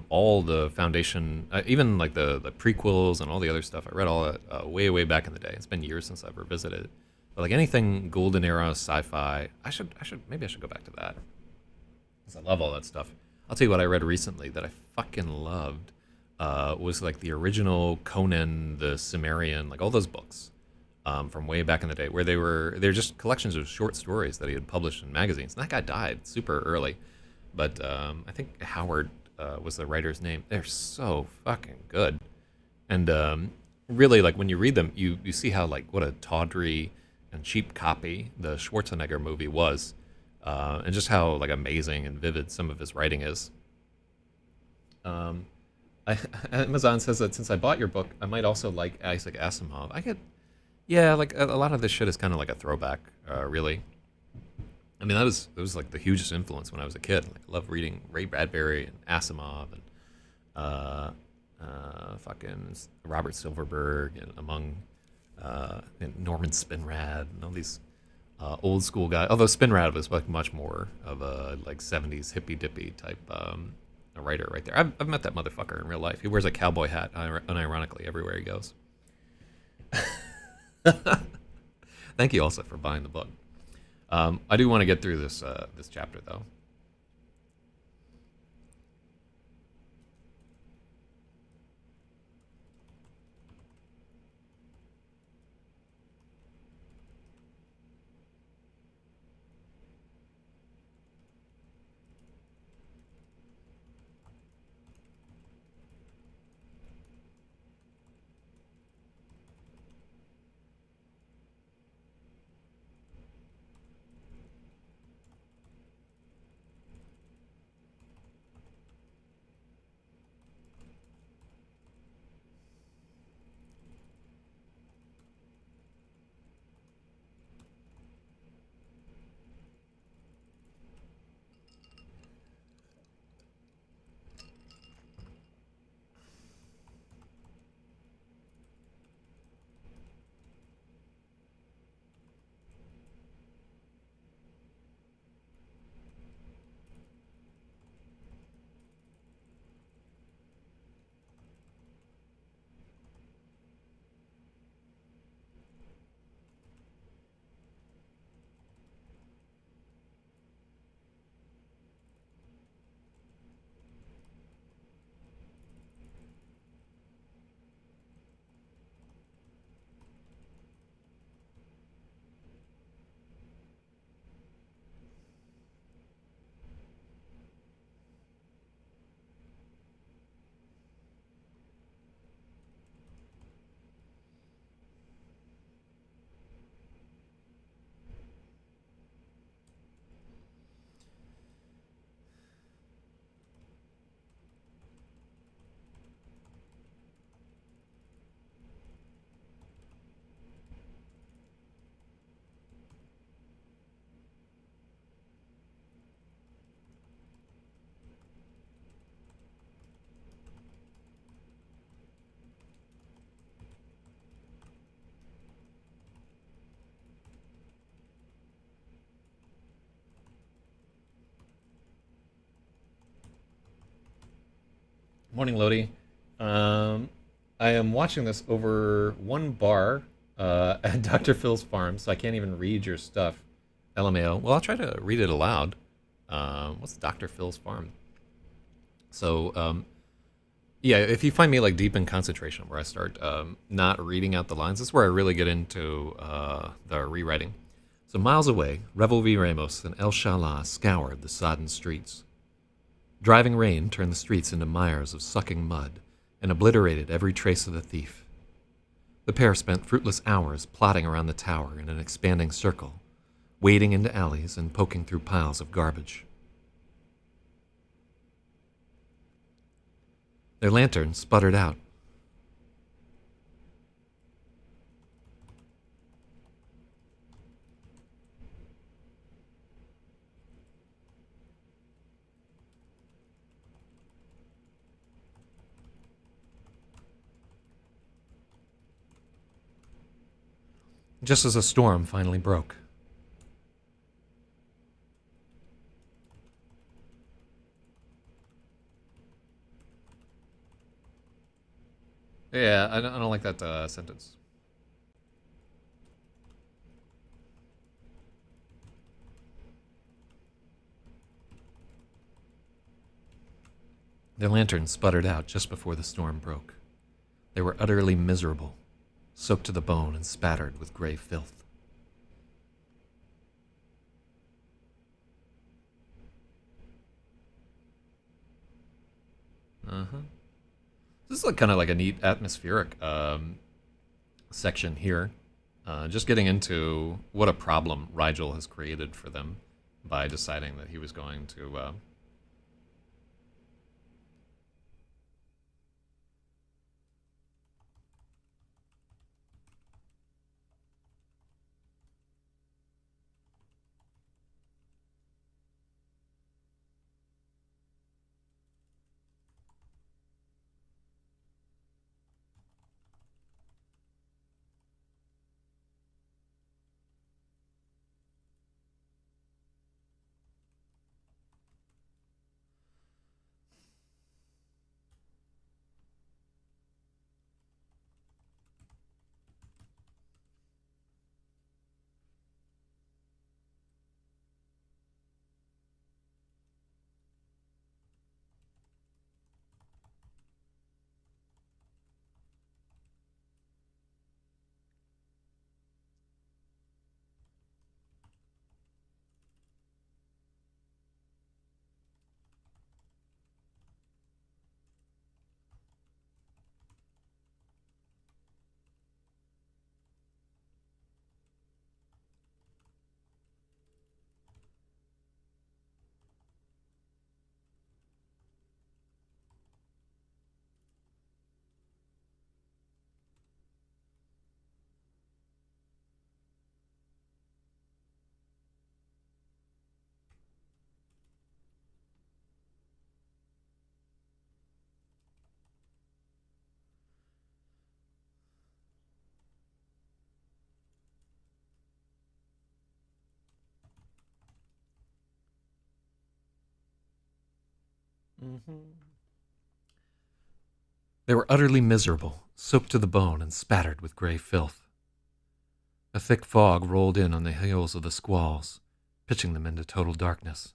all the Foundation, even like the prequels and all the other stuff. I read all that way back in the day. It's been years since I've revisited it. But like anything Golden Era sci-fi, I should go back to that because I love all that stuff. I'll tell you what I read recently that I fucking loved was like the original Conan the Cimmerian, like all those books from way back in the day, where they're just collections of short stories that he had published in magazines. And that guy died super early, but I think Howard was the writer's name. They're so fucking good, and really, like when you read them, you see how like what a tawdry and cheap copy the Schwarzenegger movie was, and just how like amazing and vivid some of his writing is. Um, Amazon says that since I bought your book, I might also like Isaac Asimov. I get, yeah, like a lot of this shit is kind of like a throwback, really. I mean, that was like the hugest influence when I was a kid. Like, I loved reading Ray Bradbury and Asimov and uh, fucking Robert Silverberg, and among and Norman Spinrad and all these old school guys. Although Spinrad was like much more of a like '70s hippy dippy type a writer right there. I've met that motherfucker in real life. He wears a cowboy hat unironically everywhere he goes. Thank you also for buying the book. I do want to get through this chapter though. Morning, Lodi. Um, I am watching this over one bar at Dr. Phil's farm, so I can't even read your stuff. LMAO. Well, I'll try to read it aloud. What's Dr. Phil's farm? So, yeah, if you find me like deep in concentration, where I start not reading out the lines, that's where I really get into the rewriting. So, miles away, Revel V. Ramos and El Shala scoured the sodden streets. Driving rain turned the streets into mires of sucking mud and obliterated every trace of the thief. The pair spent fruitless hours plodding around the tower in an expanding circle, wading into alleys and poking through piles of garbage. Their lantern sputtered out. Just as a storm finally broke. Yeah, I don't like that sentence. Their lantern sputtered out just before the storm broke. They were utterly miserable, soaked to the bone and spattered with gray filth. Uh-huh. This is like kind of like a neat atmospheric section here. Just getting into what a problem Rigel has created for them by deciding that he was going to. Mhm. They were utterly miserable, soaked to the bone and spattered with gray filth. A thick fog rolled in on the heels of the squalls, pitching them into total darkness.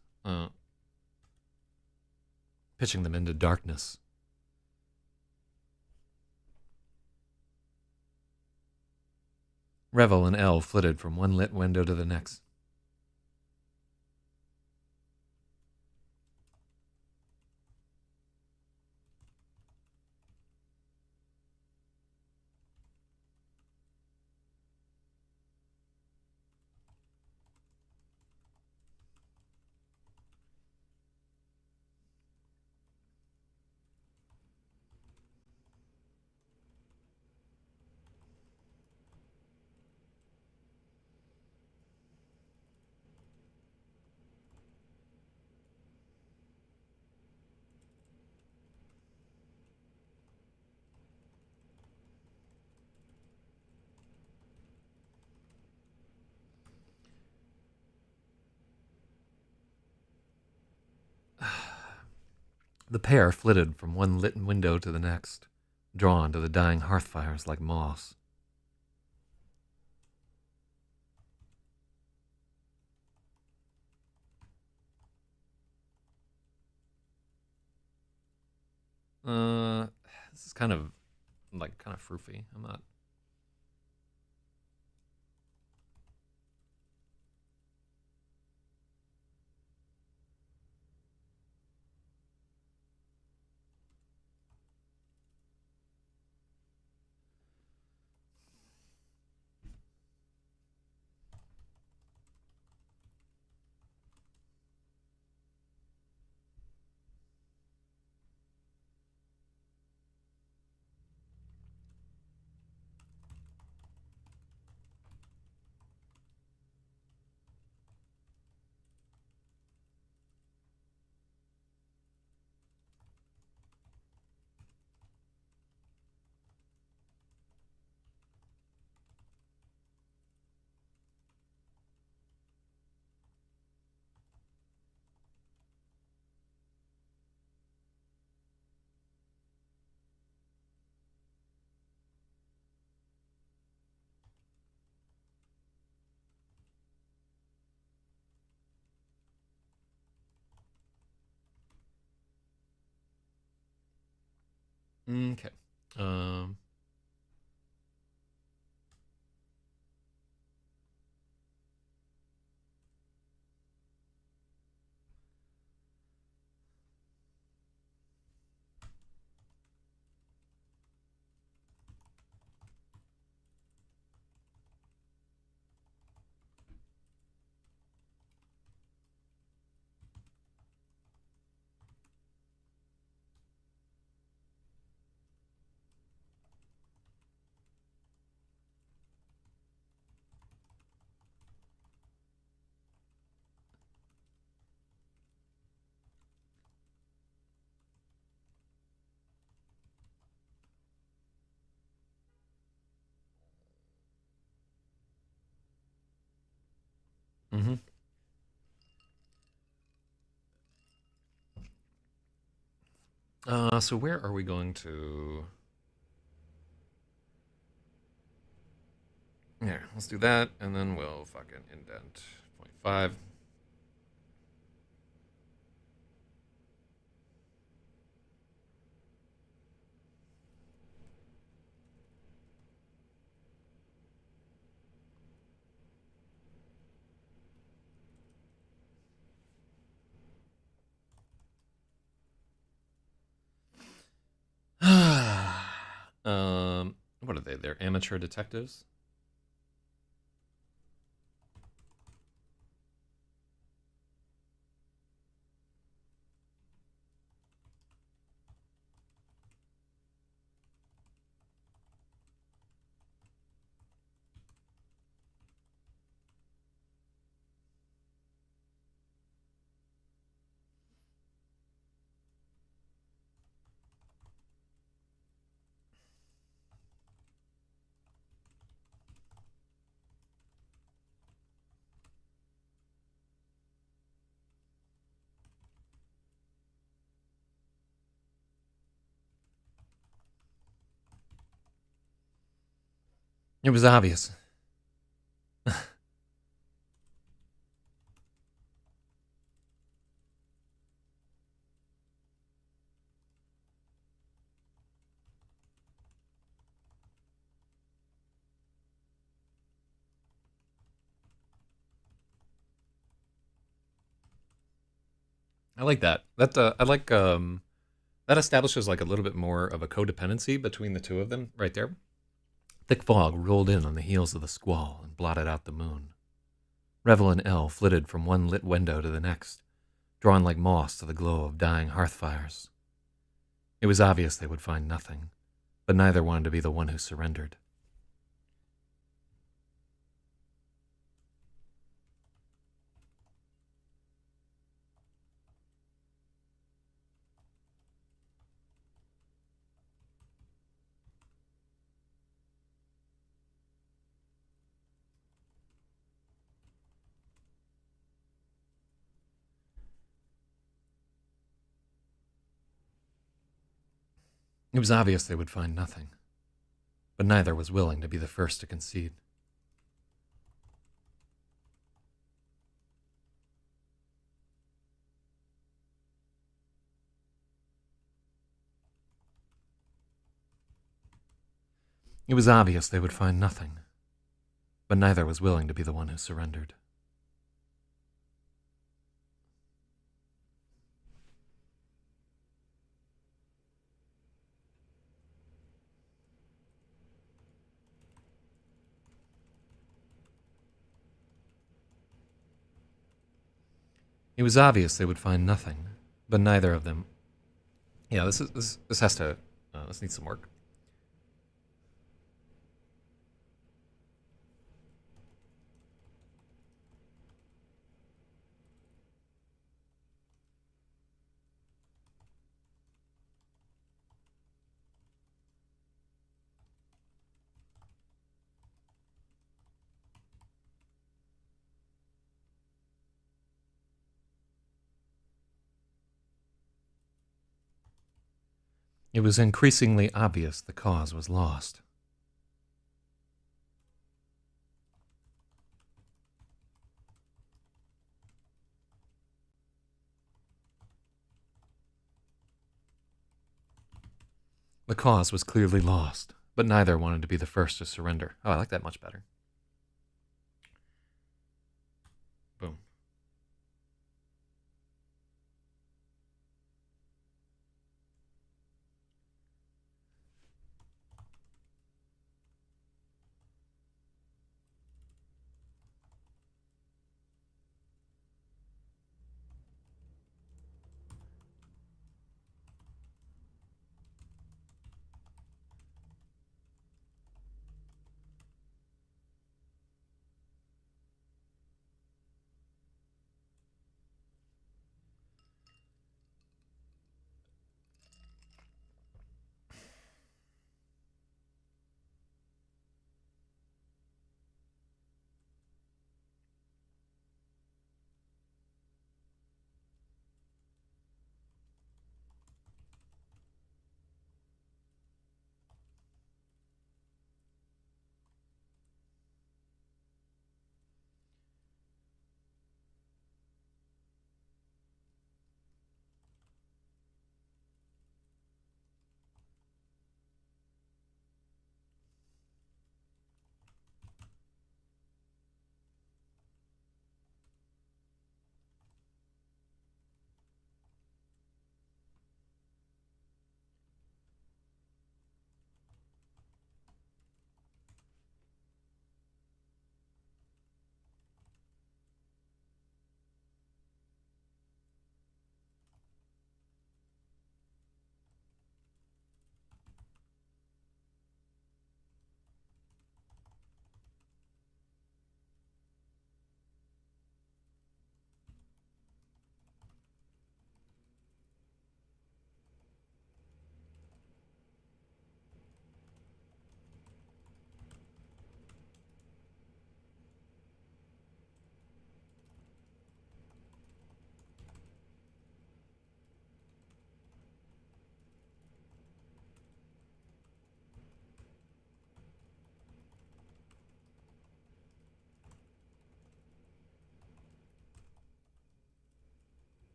Pitching them into darkness. Revel and Elle flitted from one lit window to the next. The pair flitted from one lit window to the next, drawn to the dying hearth fires like moths. Uh, this is kind of froofy. I'm not. Okay. Um. Mm-hmm. So where are we going to? Here, let's do that, and then we'll fucking indent 0.5. What are they? They're amateur detectives. It was obvious. I like that. I like that establishes like a little bit more of a codependency between the two of them right there. Thick fog rolled in on the heels of the squall and blotted out the moon. Revel and Elle flitted from one lit window to the next, drawn like moths to the glow of dying hearth fires. It was obvious they would find nothing, but neither wanted to be the one who surrendered. It was obvious they would find nothing, but neither was willing to be the first to concede. It was obvious they would find nothing, but neither was willing to be the one who surrendered. It was obvious they would find nothing, but neither of them. Yeah, this has to. This needs some work. It was increasingly obvious the cause was lost. The cause was clearly lost, but neither wanted to be the first to surrender. Oh, I like that much better. Boom.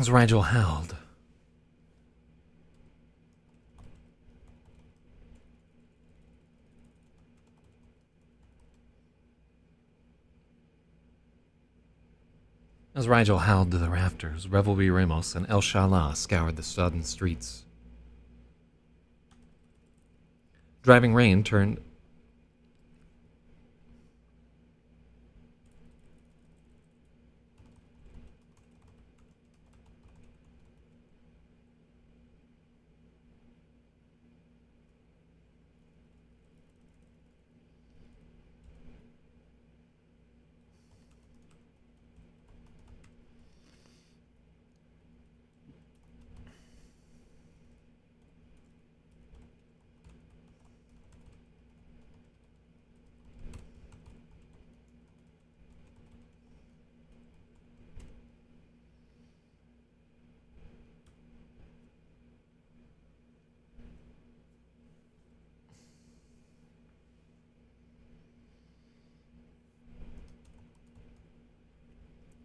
As Rigel howled, to the rafters, Revelry Ramos and El Shala scoured the sodden streets. Driving rain turned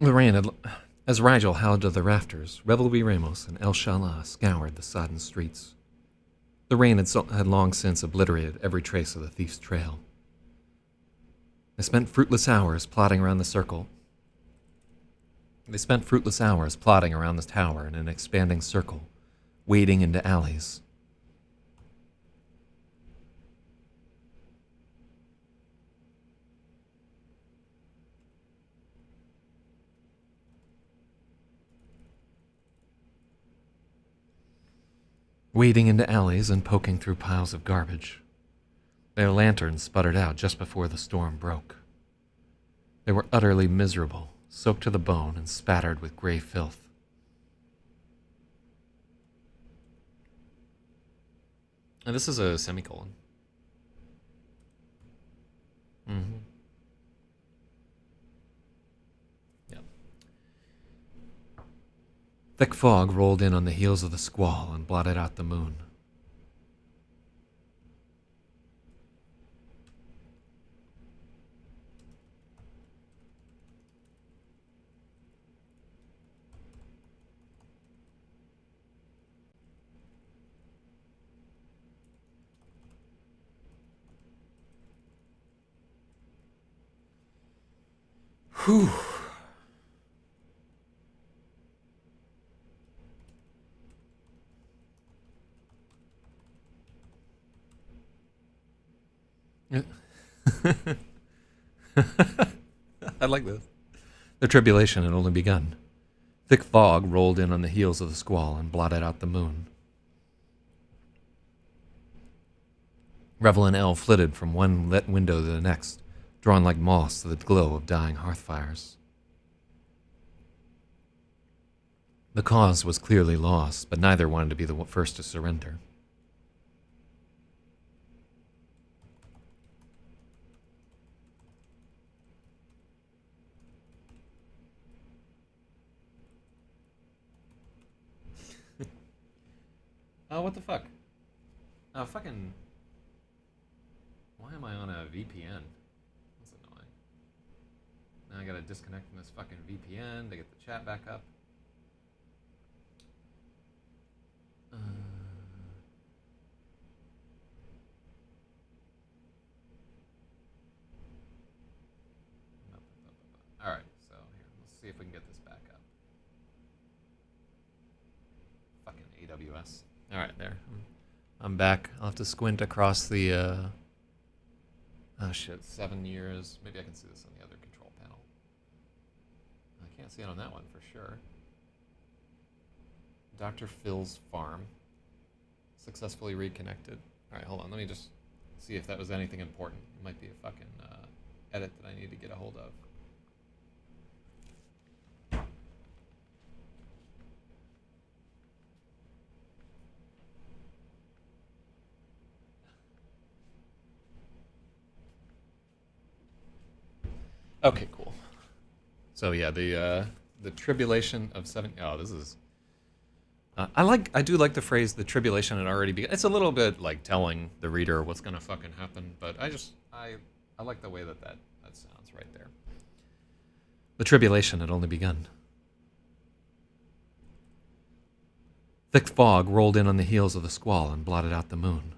the rain had, as Rigel howled to the rafters, Revelry Ramos and El Shala scoured the sodden streets. The rain had long since obliterated every trace of the thief's trail. They spent fruitless hours plotting around the circle. They spent fruitless hours plotting around the tower in an expanding circle, wading into alleys. Wading into alleys and poking through piles of garbage. Their lanterns sputtered out just before the storm broke. They were utterly miserable, soaked to the bone and spattered with gray filth. And this is a semicolon. Mm-hmm. Yep. Thick fog rolled in on the heels of the squall and blotted out the moon. Whew. I like this. The tribulation had only begun. Thick fog rolled in on the heels of the squall and blotted out the moon. Revel and Elle flitted from one lit window to the next, drawn like moths to the glow of dying hearth fires. The cause was clearly lost, but neither wanted to be the first to surrender. Oh, what the fuck? Oh, fucking... Why am I on a VPN? That's annoying. Now I gotta disconnect from this fucking VPN to get the chat back up. Alright, so here, let's see if we can get this back up. Fucking AWS. Alright, there. I'm back. I'll have to squint across the, oh shit, 7 years. Maybe I can see this on the other control panel. I can't see it on that one for sure. Dr. Phil's farm. Successfully reconnected. Alright, hold on. Let me just see if that was anything important. It might be a fucking edit that I need to get a hold of. Okay, cool. So yeah, the tribulation of 7. Oh, this is. I do like the phrase "the tribulation had already begun." It's a little bit like telling the reader what's gonna fucking happen, but I like the way that sounds right there. The tribulation had only begun. Thick fog rolled in on the heels of the squall and blotted out the moon.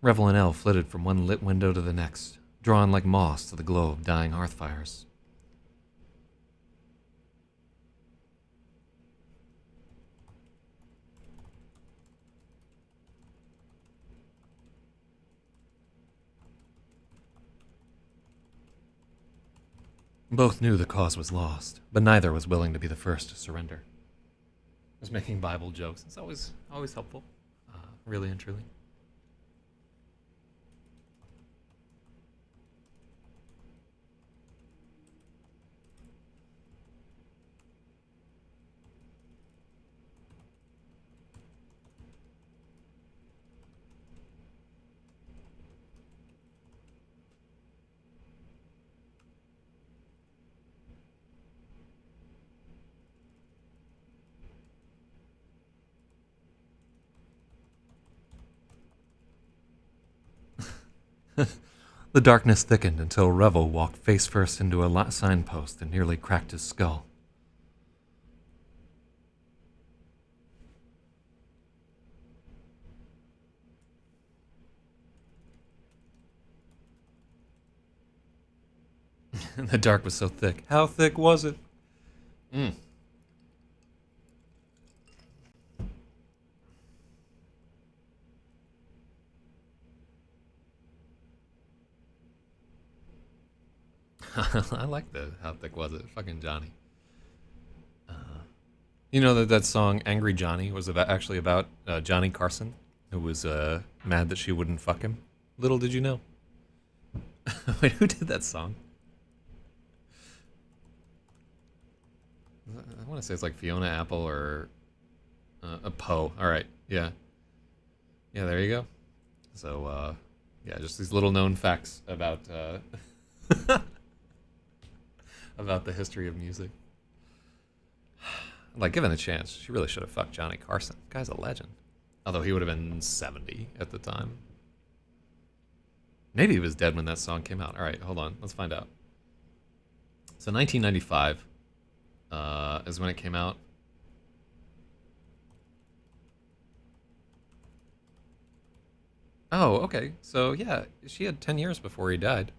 Revel and Elle flitted from one lit window to the next, drawn like moths to the glow of dying hearth fires. Both knew the cause was lost, but neither was willing to be the first to surrender. I was making Bible jokes. It's always helpful, really and truly. The darkness thickened until Revel walked face first into a signpost and nearly cracked his skull. The dark was so thick. How thick was it? Mm. I like the how thick was it? Fucking Johnny. You know that song "Angry Johnny" was actually about Johnny Carson, who was mad that she wouldn't fuck him. Little did you know. Wait, who did that song? I want to say it's like Fiona Apple or a Poe. All right, yeah, there you go. So yeah, just these little known facts about about the history of music. Like, given a chance, she really should have fucked Johnny Carson. The guy's a legend. Although he would have been 70 at the time. Maybe he was dead when that song came out. All right, hold on. Let's find out. So 1995 is when it came out. Oh, okay. So, yeah, she had 10 years before he died.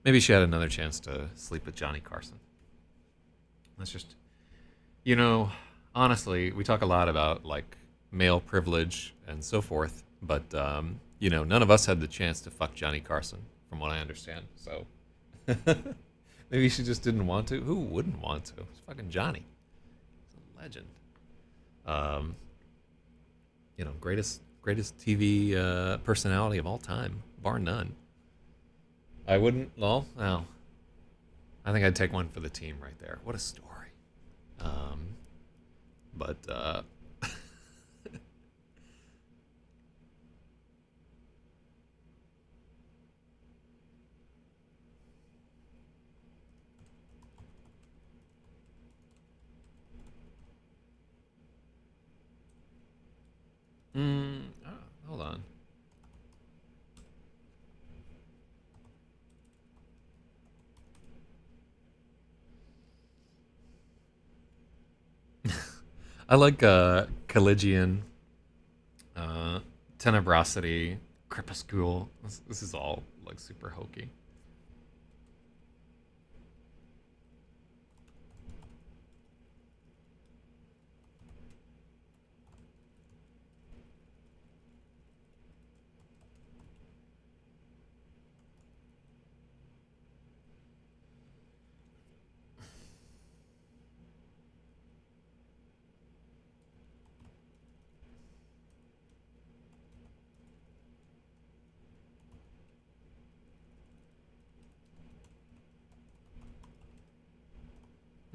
Maybe she had another chance to sleep with Johnny Carson. That's just... You know, honestly, we talk a lot about, like, male privilege and so forth, but, you know, none of us had the chance to fuck Johnny Carson, from what I understand, so... Maybe she just didn't want to. Who wouldn't want to? It's fucking Johnny. He's a legend. You know, greatest TV personality of all time, bar none. I wouldn't, well, no. I think I'd take one for the team right there. What a story. But hold on. I like Caligian, Tenebrosity, Crepuscule. This is all like super hokey.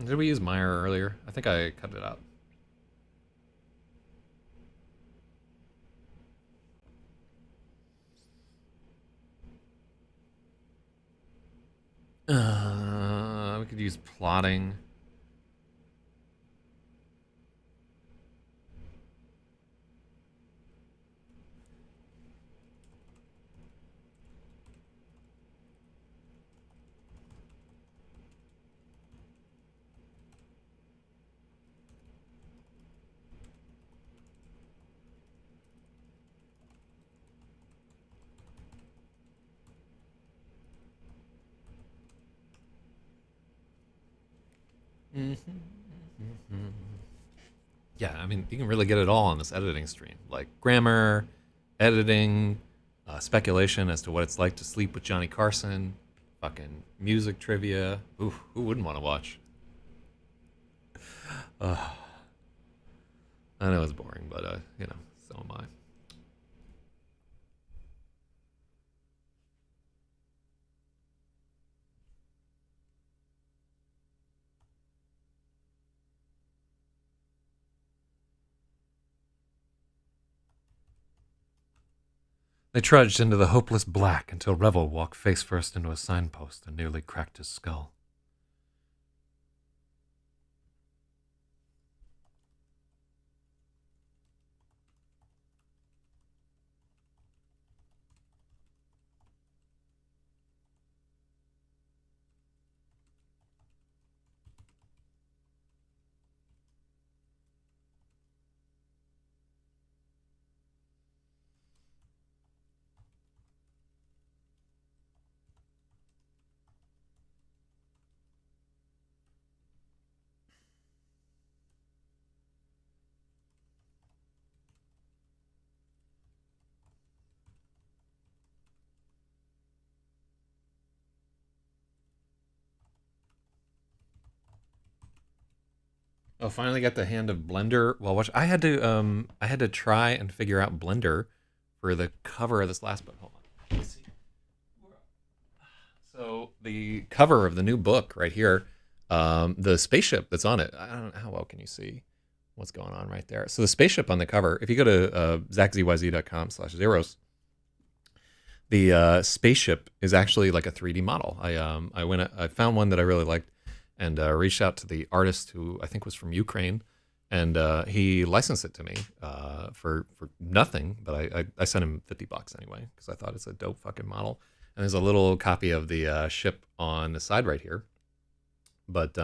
Did we use Meyer earlier? I think I cut it out. We could use plotting. Yeah, I mean, you can really get it all on this editing stream, like grammar, editing, speculation as to what it's like to sleep with Johnny Carson, fucking music trivia. Ooh, who wouldn't want to watch? I know it's boring, but so am I. They trudged into the hopeless black until Revel walked face first into a signpost and nearly cracked his skull. Oh, finally got the hand of Blender. Well, watch. I had to try and figure out Blender for the cover of this last book. Hold on. Let me see. So the cover of the new book right here, the spaceship that's on it. I don't know how well can you see what's going on right there. So the spaceship on the cover. If you go to zachzyz.com/zeros, the spaceship is actually like a 3D model. I found one that I really liked, and reached out to the artist who I think was from Ukraine, and he licensed it to me for nothing. But I sent him $50 anyway because I thought it's a dope fucking model. And there's a little copy of the ship on the side right here. But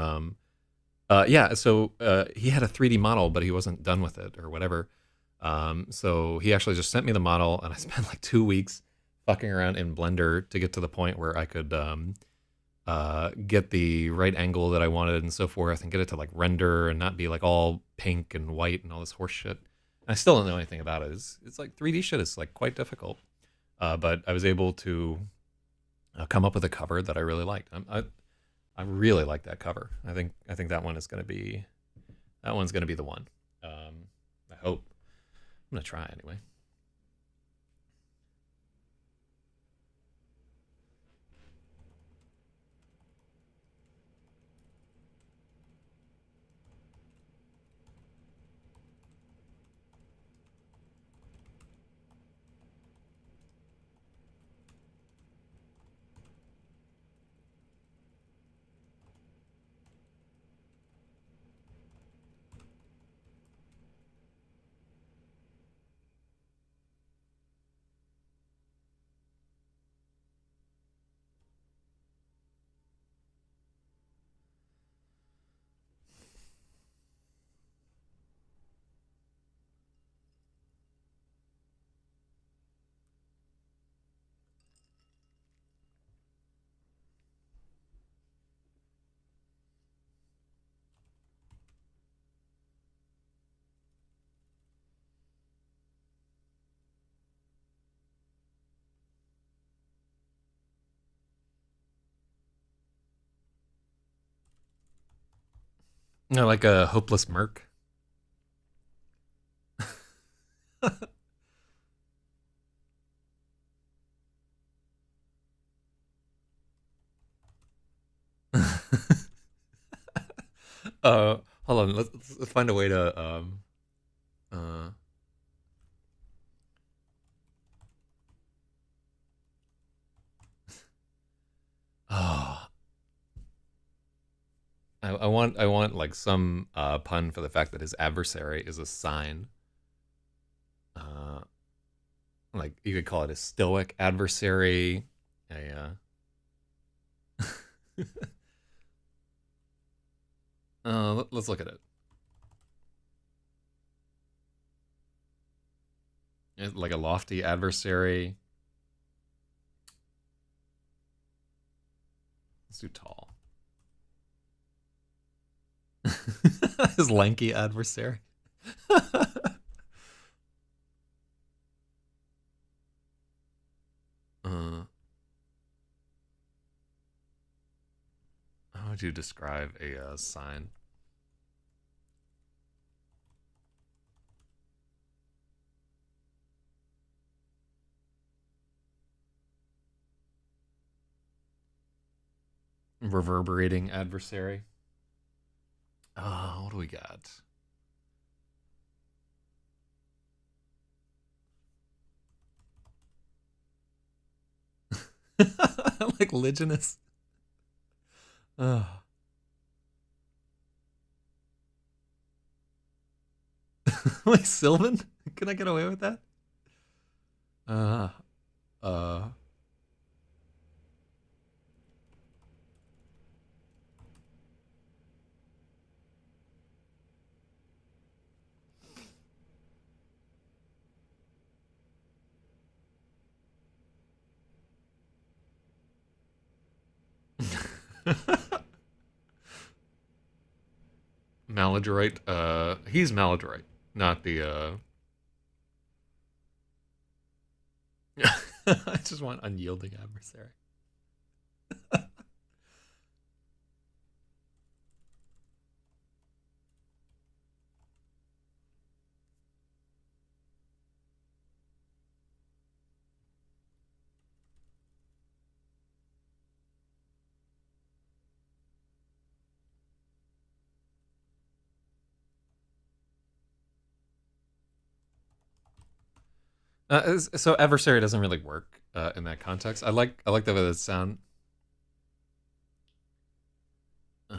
yeah, so he had a 3D model, but he wasn't done with it or whatever. So he actually just sent me the model, and I spent like 2 weeks fucking around in Blender to get to the point where I could get the right angle that I wanted and so forth, and get it to like render and not be like all pink and white and all this horse shit. And I still don't know anything about it. It's like 3D shit is like quite difficult. But I was able to come up with a cover that I really liked. I really like that cover. I think that one is going to be that one's going to be the one. I hope. I'm going to try anyway. No, like a hopeless merc. Hold on. Let's find a way to uh oh, I want like some pun for the fact that his adversary is a sign. Uh, like you could call it a stoic adversary. A let's look at it. Like a lofty adversary. Let's do tall. His lanky adversary. uh, how would you describe a sign? Reverberating adversary. What do we got? Like Liginous. Uh, like Sylvan? Can I get away with that? Uh, uh, Maladroit. He's Maladroit, not the. I just want unyielding adversary. So adversary doesn't really work in that context. I like the way that sound. Uh,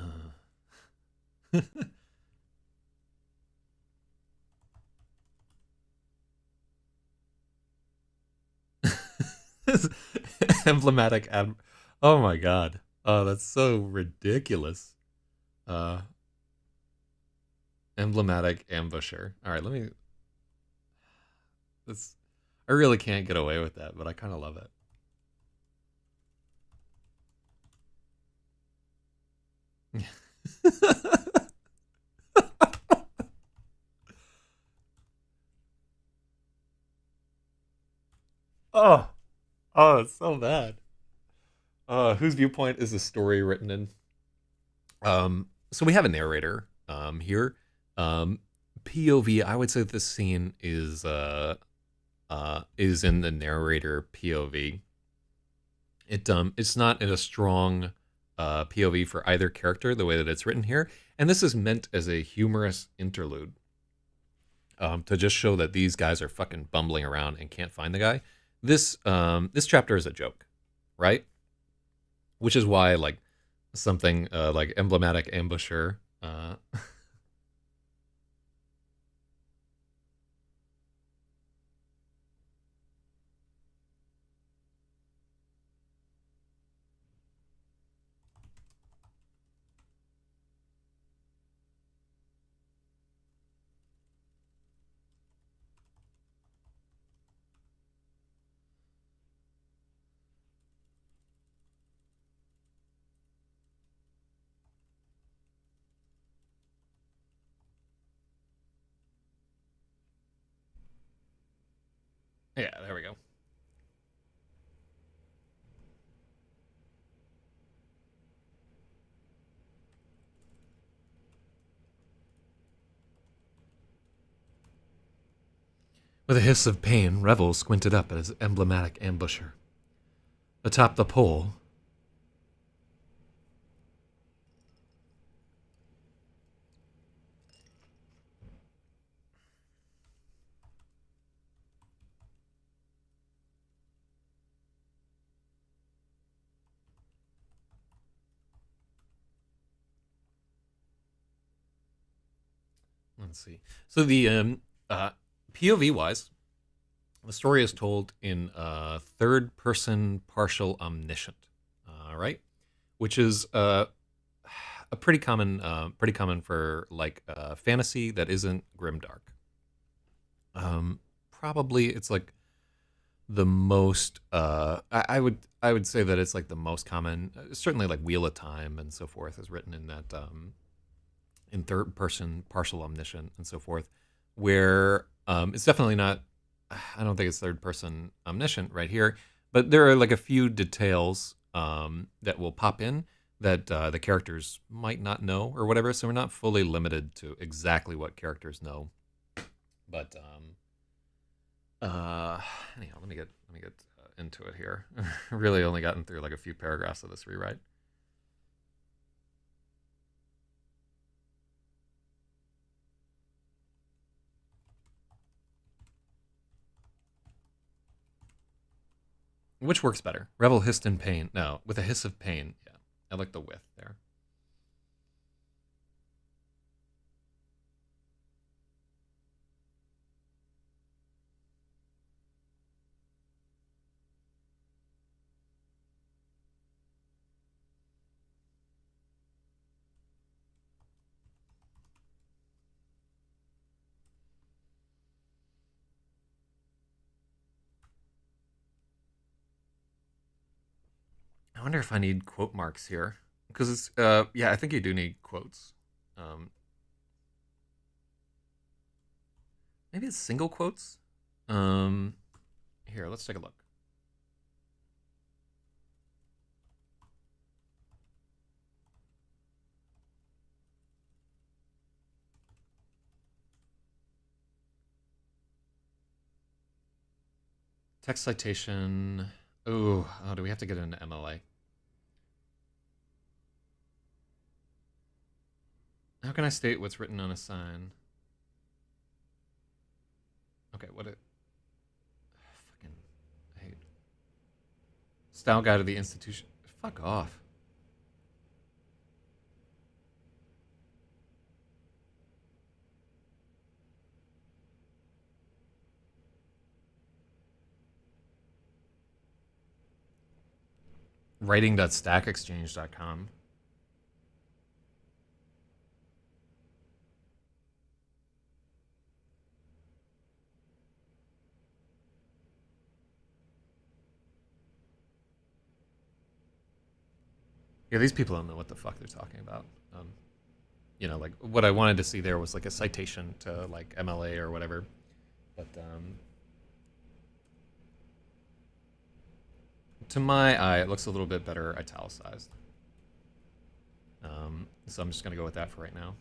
emblematic ad. Oh my god. Oh, that's so ridiculous. Uh, emblematic ambusher. All right, let me. This. I really can't get away with that, but I kind of love it. Oh, oh, it's so bad. Whose viewpoint is the story written in? So we have a narrator here. Um, POV. I would say this scene is in the narrator POV. It's not in a strong POV for either character the way that it's written here, and this is meant as a humorous interlude to just show that these guys are fucking bumbling around and can't find the guy. This chapter is a joke, right? Which is why like something like emblematic ambusher. Yeah, there we go. With a hiss of pain, Revel squinted up at his emblematic ambusher. Atop the pole. Let's see. So the POV wise, the story is told in third person partial omniscient. Right, which is a pretty common for like fantasy that isn't grimdark. Probably it's like the most. I would say that it's like the most common. Certainly, like Wheel of Time and so forth is written in that in third person, partial omniscient, and so forth, where it's definitely not. I don't think it's third person omniscient right here, but there are like a few details that will pop in that the characters might not know or whatever. So we're not fully limited to exactly what characters know. But anyhow, let me get into it here. Really only gotten through like a few paragraphs of this rewrite. Which works better? Revel hissed in pain. No, with a hiss of pain. Yeah, I like the width there. I wonder if I need quote marks here because it's yeah, I think you do need quotes. Um, maybe it's single quotes. Um, Here, let's take a look. Text citation. Oh, do we have to get into MLA? How can I state what's written on a sign? Okay, what it fucking I hate style guide of the institution. Fuck off. Writing.stackexchange.com. Yeah, these people don't know what the fuck they're talking about. Um, like what I wanted to see there was like a citation to like MLA or whatever. But to my eye, it looks a little bit better italicized. So I'm just gonna go with that for right now.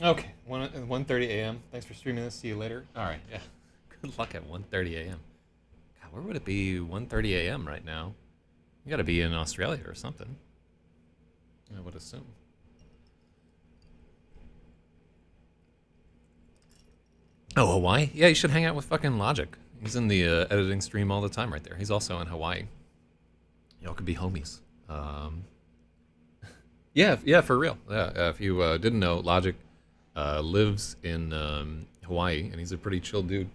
Okay, 1:30 a.m. Thanks for streaming this. See you later. All right, yeah. Good luck at 1:30 a.m. God, where would it be 1:30 a.m. right now? You got to be in Australia or something. I would assume. Oh, Hawaii? Yeah, you should hang out with fucking Logic. He's in the editing stream all the time right there. He's also in Hawaii. Y'all could be homies. Um, yeah, yeah, for real. Yeah, if you didn't know, Logic lives in Hawaii, and he's a pretty chill dude.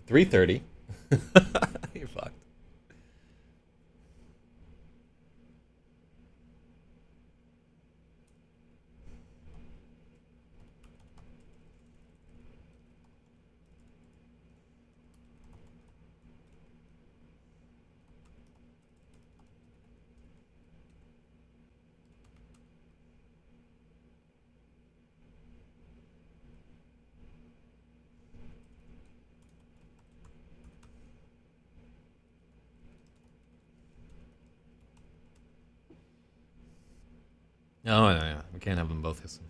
3:30. You fucked. Oh, yeah, yeah. We can't have them both hissing.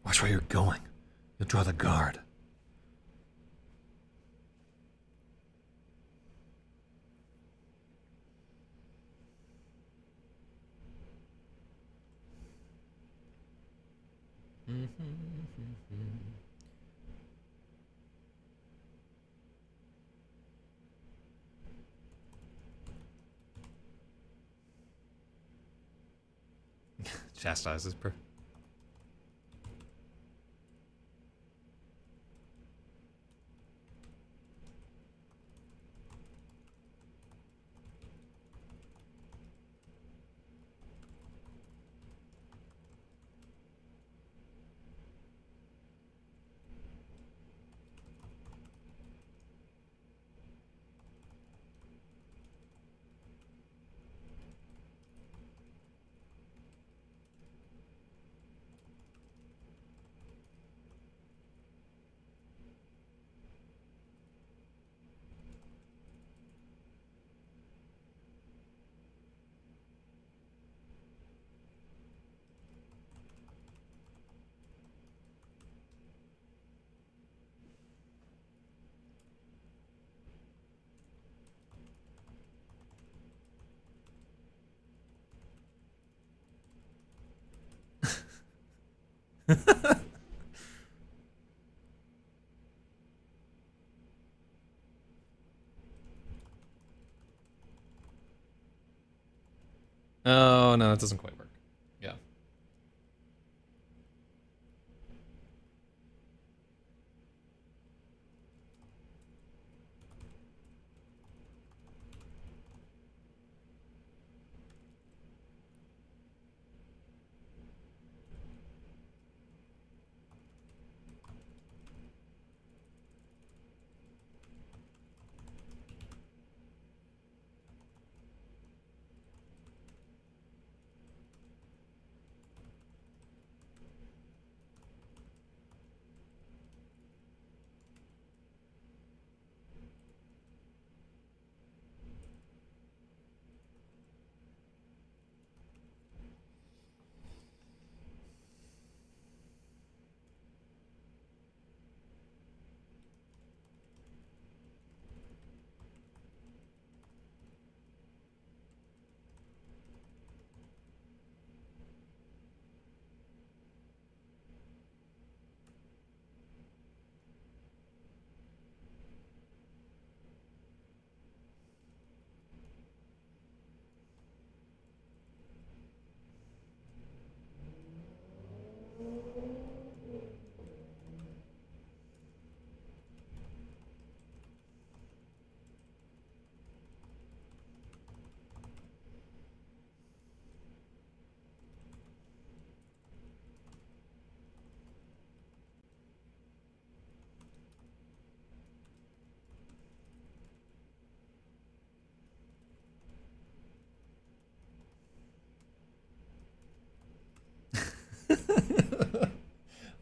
Watch where you're going. You'll draw the guard. Chastises per. Oh no, that doesn't quite work. Yeah.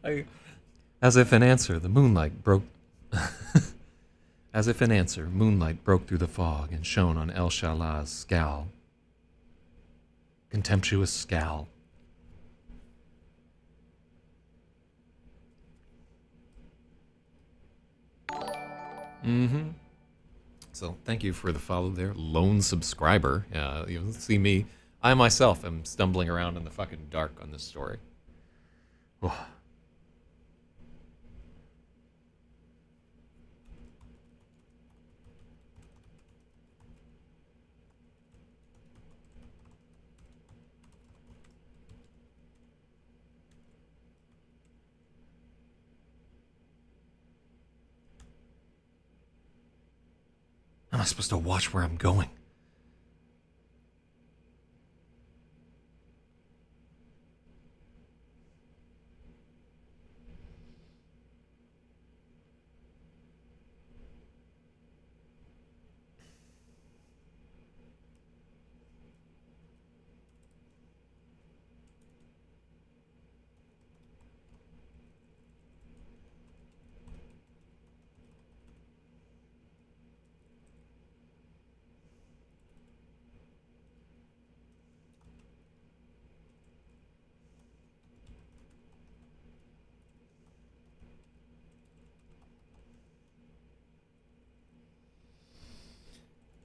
I, as if in answer, the moonlight broke. As if in answer, moonlight broke through the fog and shone on El Shalah's scowl. Contemptuous scowl. Mm-hmm. So thank you for the follow there, lone subscriber. You see me. I myself am stumbling around in the fucking dark on this story. Oh. Am I supposed to watch where I'm going?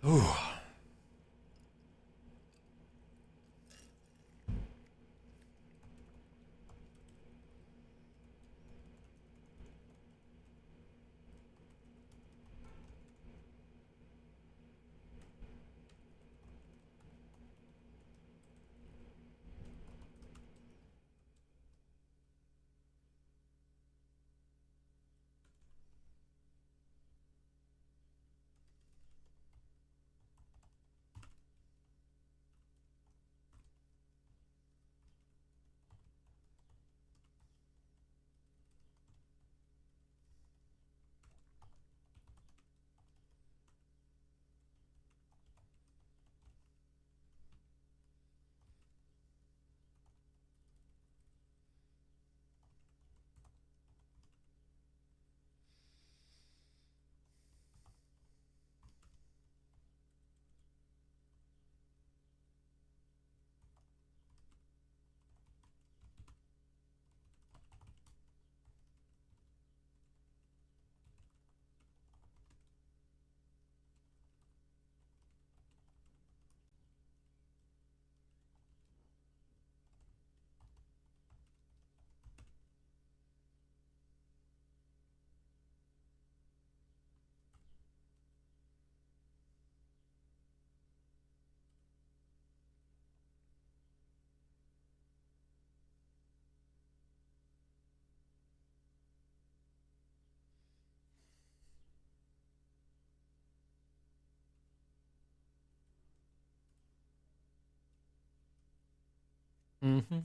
Ooh. Mm-hmm.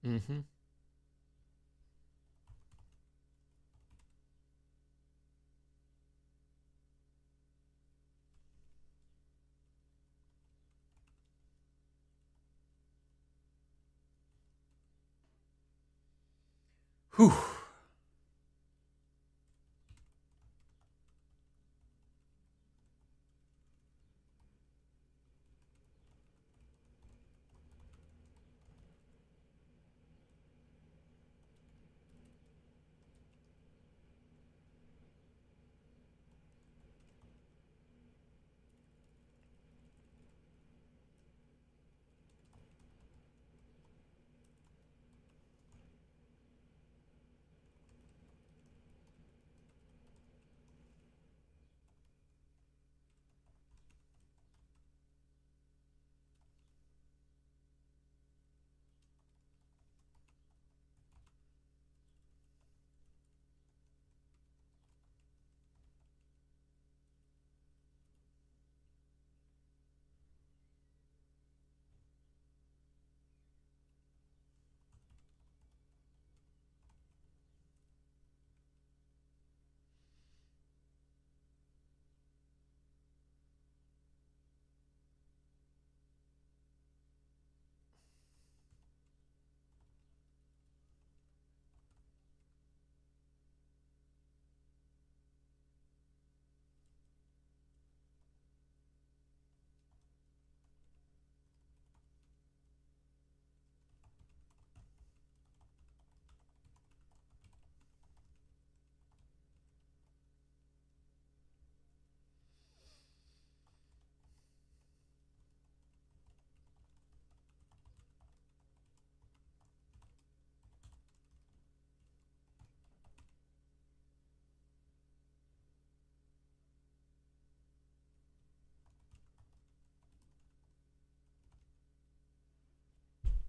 Mm-hmm. Whew.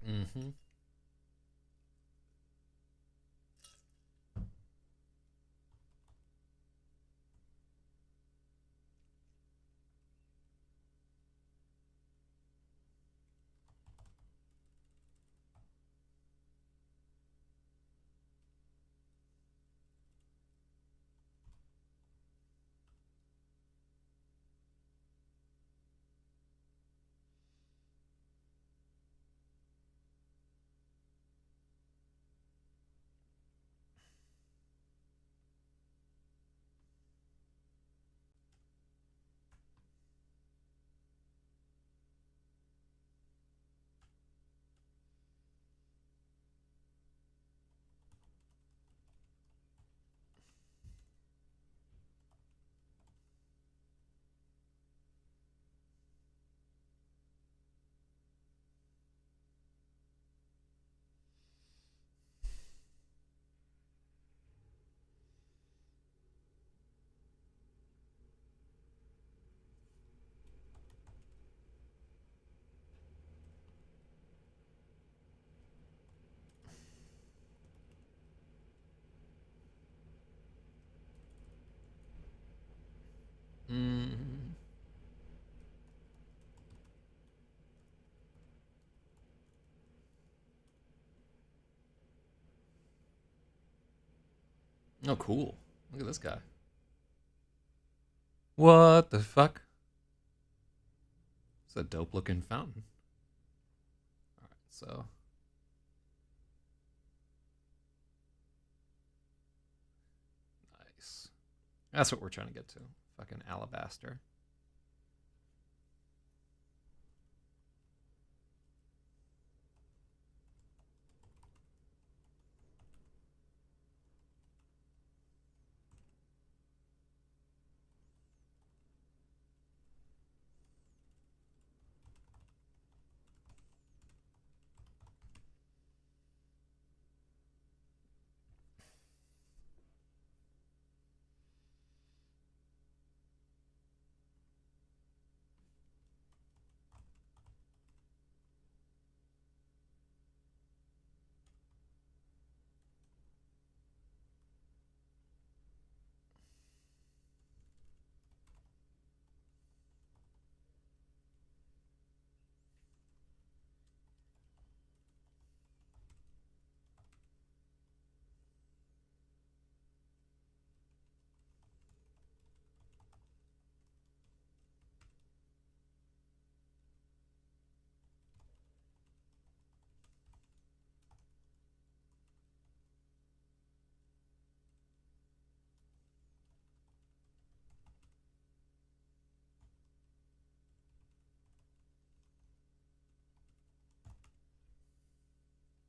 Mm-hmm. Mm. Oh, cool. Look at this guy. What the fuck? It's a dope looking fountain. All right, so nice. That's what we're trying to get to. Fucking alabaster.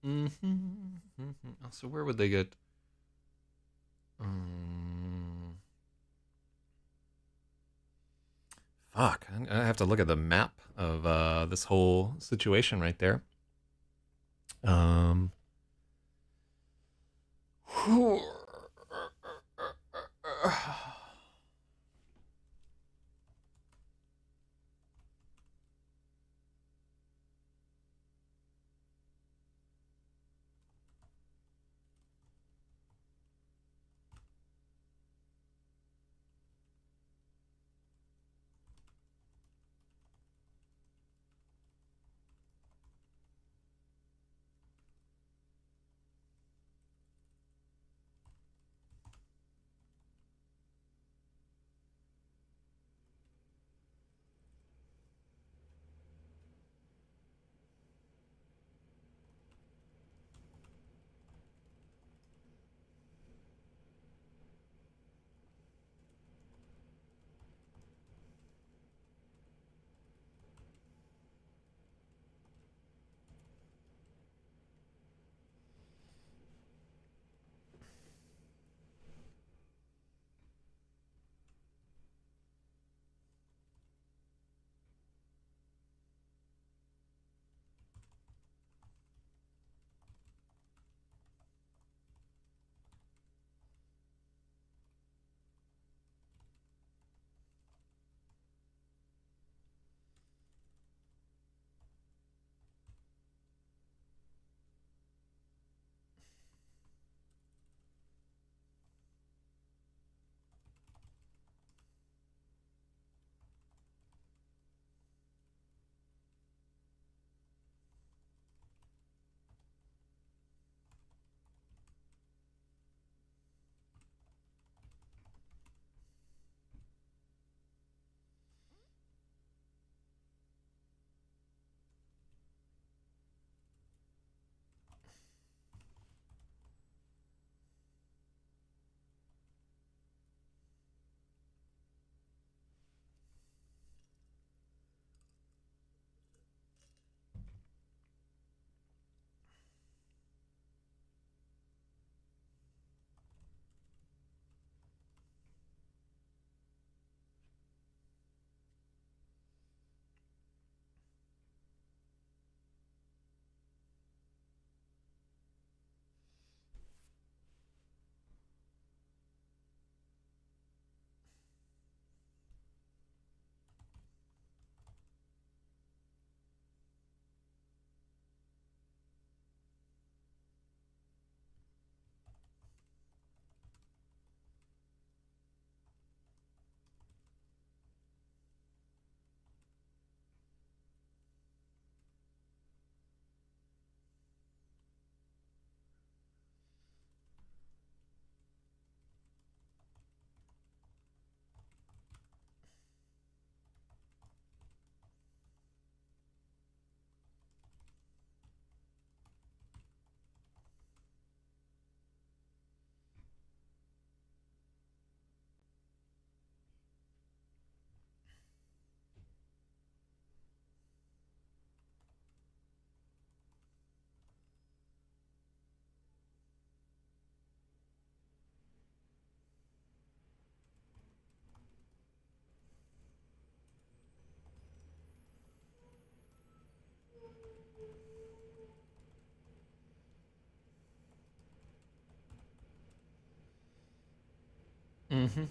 Mm-hmm. Mm-hmm. Oh, so where would they get? Um, Fuck. I have to look at the map of this whole situation right there. Um. Mm-hmm.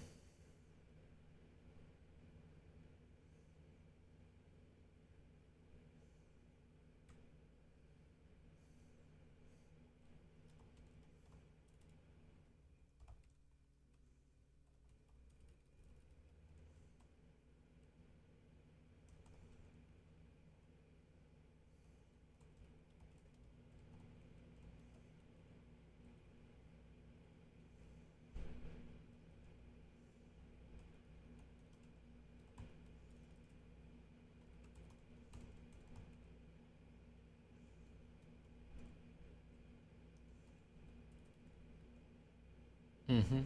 Mm-hmm.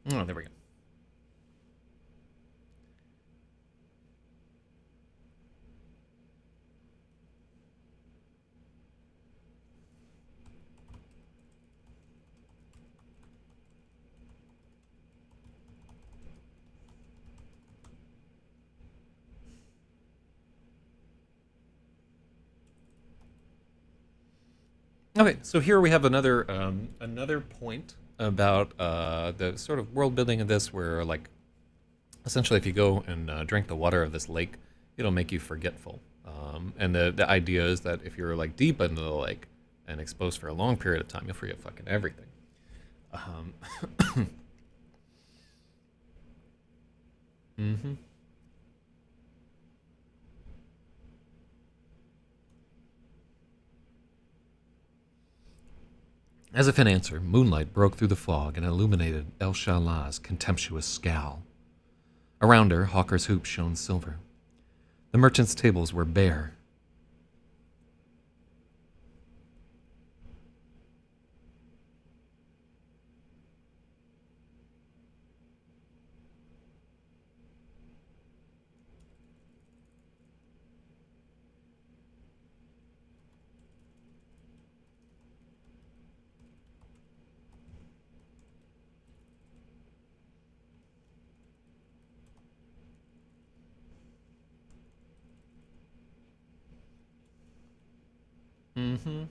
Oh, there we go. Okay, so here we have another point about the sort of world building of this, where like essentially if you go and drink the water of this lake, it'll make you forgetful. And the idea is that if you're like deep into the lake and exposed for a long period of time, you'll forget fucking everything. Um, mm-hmm. As if in answer, moonlight broke through the fog and illuminated El Shalah's contemptuous scowl. Around her, Hawker's hoop shone silver. The merchants' tables were bare. Mm-hmm.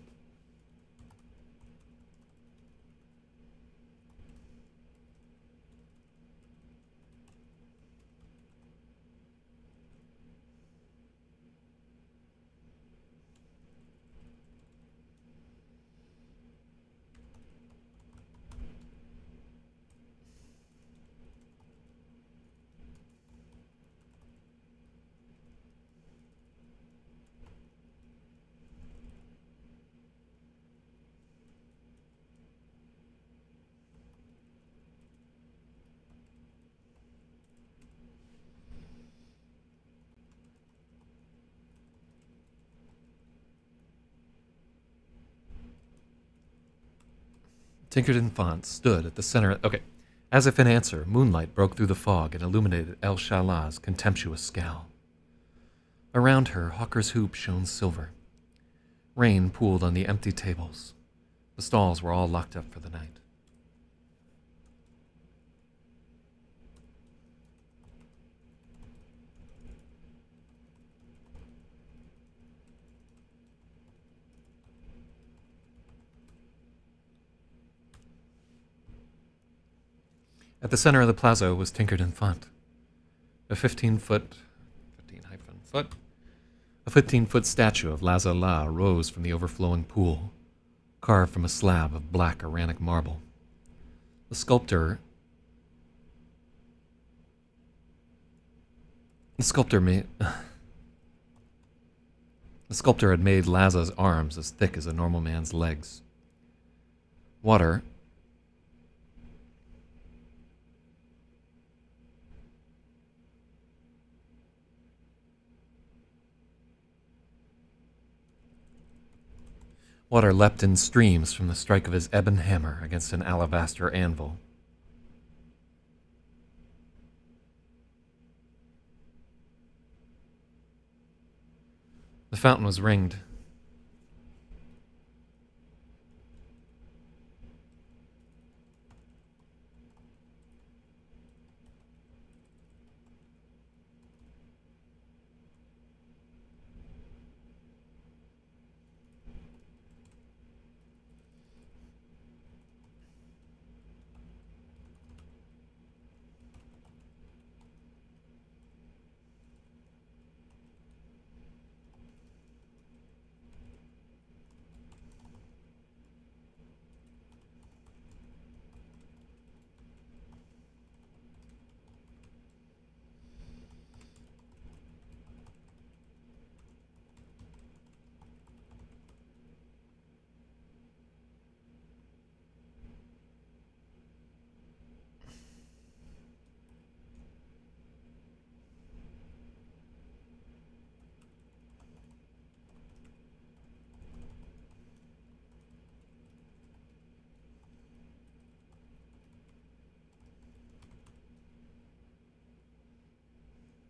Tinkerton Font stood at the center. Okay. As if in answer, moonlight broke through the fog and illuminated El Shalah's contemptuous scowl. Around her, Hawker's hoop shone silver. Rain pooled on the empty tables. The stalls were all locked up for the night. At the center of the plaza was Tinkerton Font, a 15-foot, a 15-foot statue of Laza La rose from the overflowing pool, carved from a slab of black Iranic marble. The sculptor the sculptor made the sculptor had made Laza's arms as thick as a normal man's legs. Water Water leapt in streams from the strike of his ebon hammer against an alabaster anvil. The fountain was ringed.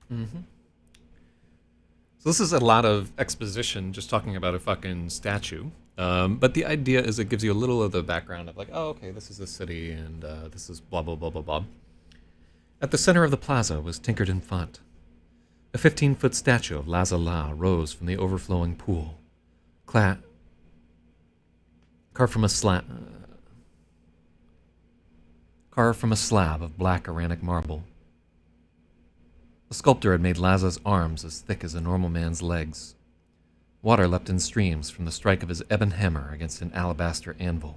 Mm-hmm. So this is a lot of exposition, just talking about a fucking statue. But the idea is it gives you a little of the background of like, oh, okay, this is the city, and this is blah, blah, blah, blah, blah. At the center of the plaza was tinkered in font. A 15-foot statue of Lazala rose from the overflowing pool, carved from a slab of black Iranic marble. The sculptor had made Laza's arms as thick as a normal man's legs. Water leapt in streams from the strike of his ebon hammer against an alabaster anvil.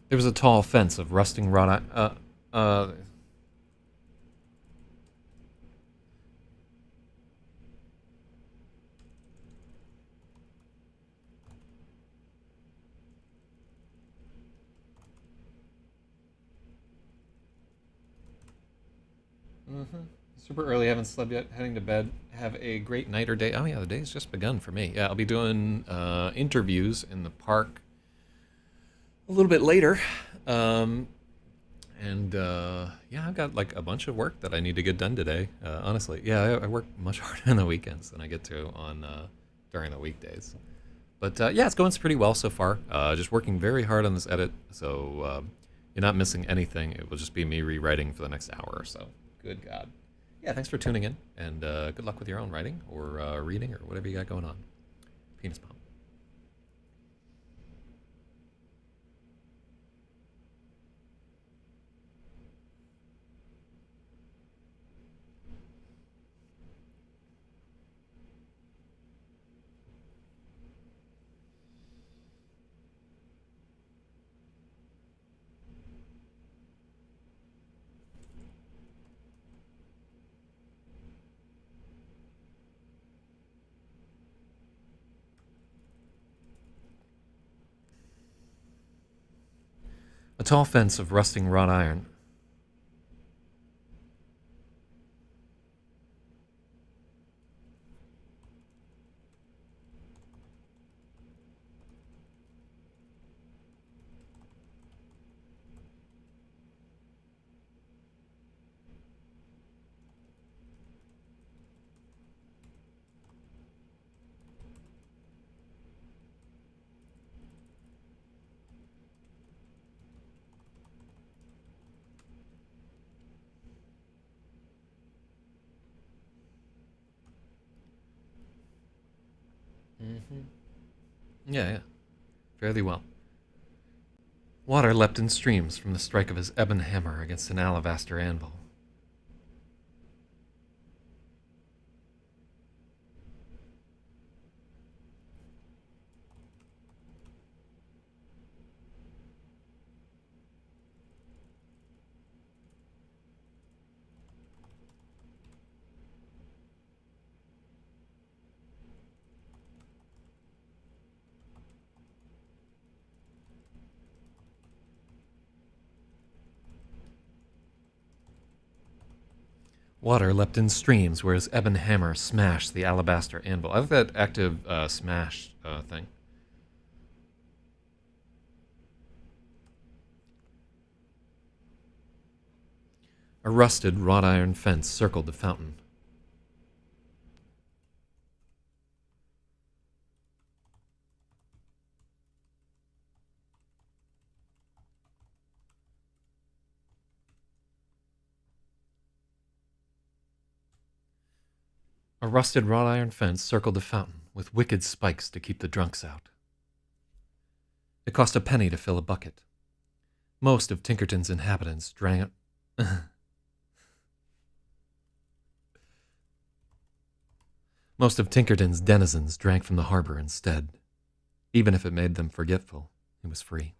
There was a tall fence of rusting wrought Mm-hmm. Super early, haven't slept yet, heading to bed. Have a great night or day. Oh, yeah, the day's just begun for me. Yeah, I'll be doing interviews in the park a little bit later. Um, yeah, I've got like a bunch of work that I need to get done today. Honestly, yeah, I work much harder on the weekends than I get to on during the weekdays. But yeah, it's going pretty well so far. Just working very hard on this edit, so you're not missing anything. It will just be me rewriting for the next hour or so. Good God. Yeah, thanks for tuning in, and good luck with your own writing or reading or whatever you got going on. Penis pump. A tall fence of rusting wrought iron. Mm-hmm. Yeah, yeah, fairly well. Water leapt in streams from the strike of his ebon hammer against an alabaster anvil. Water leapt in streams where his ebon hammer smashed the alabaster anvil. I like that active smash thing. A rusted wrought iron fence circled the fountain. A rusted wrought iron fence circled the fountain with wicked spikes to keep the drunks out. It cost a penny to fill a bucket. Most of Tinkerton's inhabitants drank. Most of Tinkerton's denizens drank from the harbor instead. Even if it made them forgetful, it was free.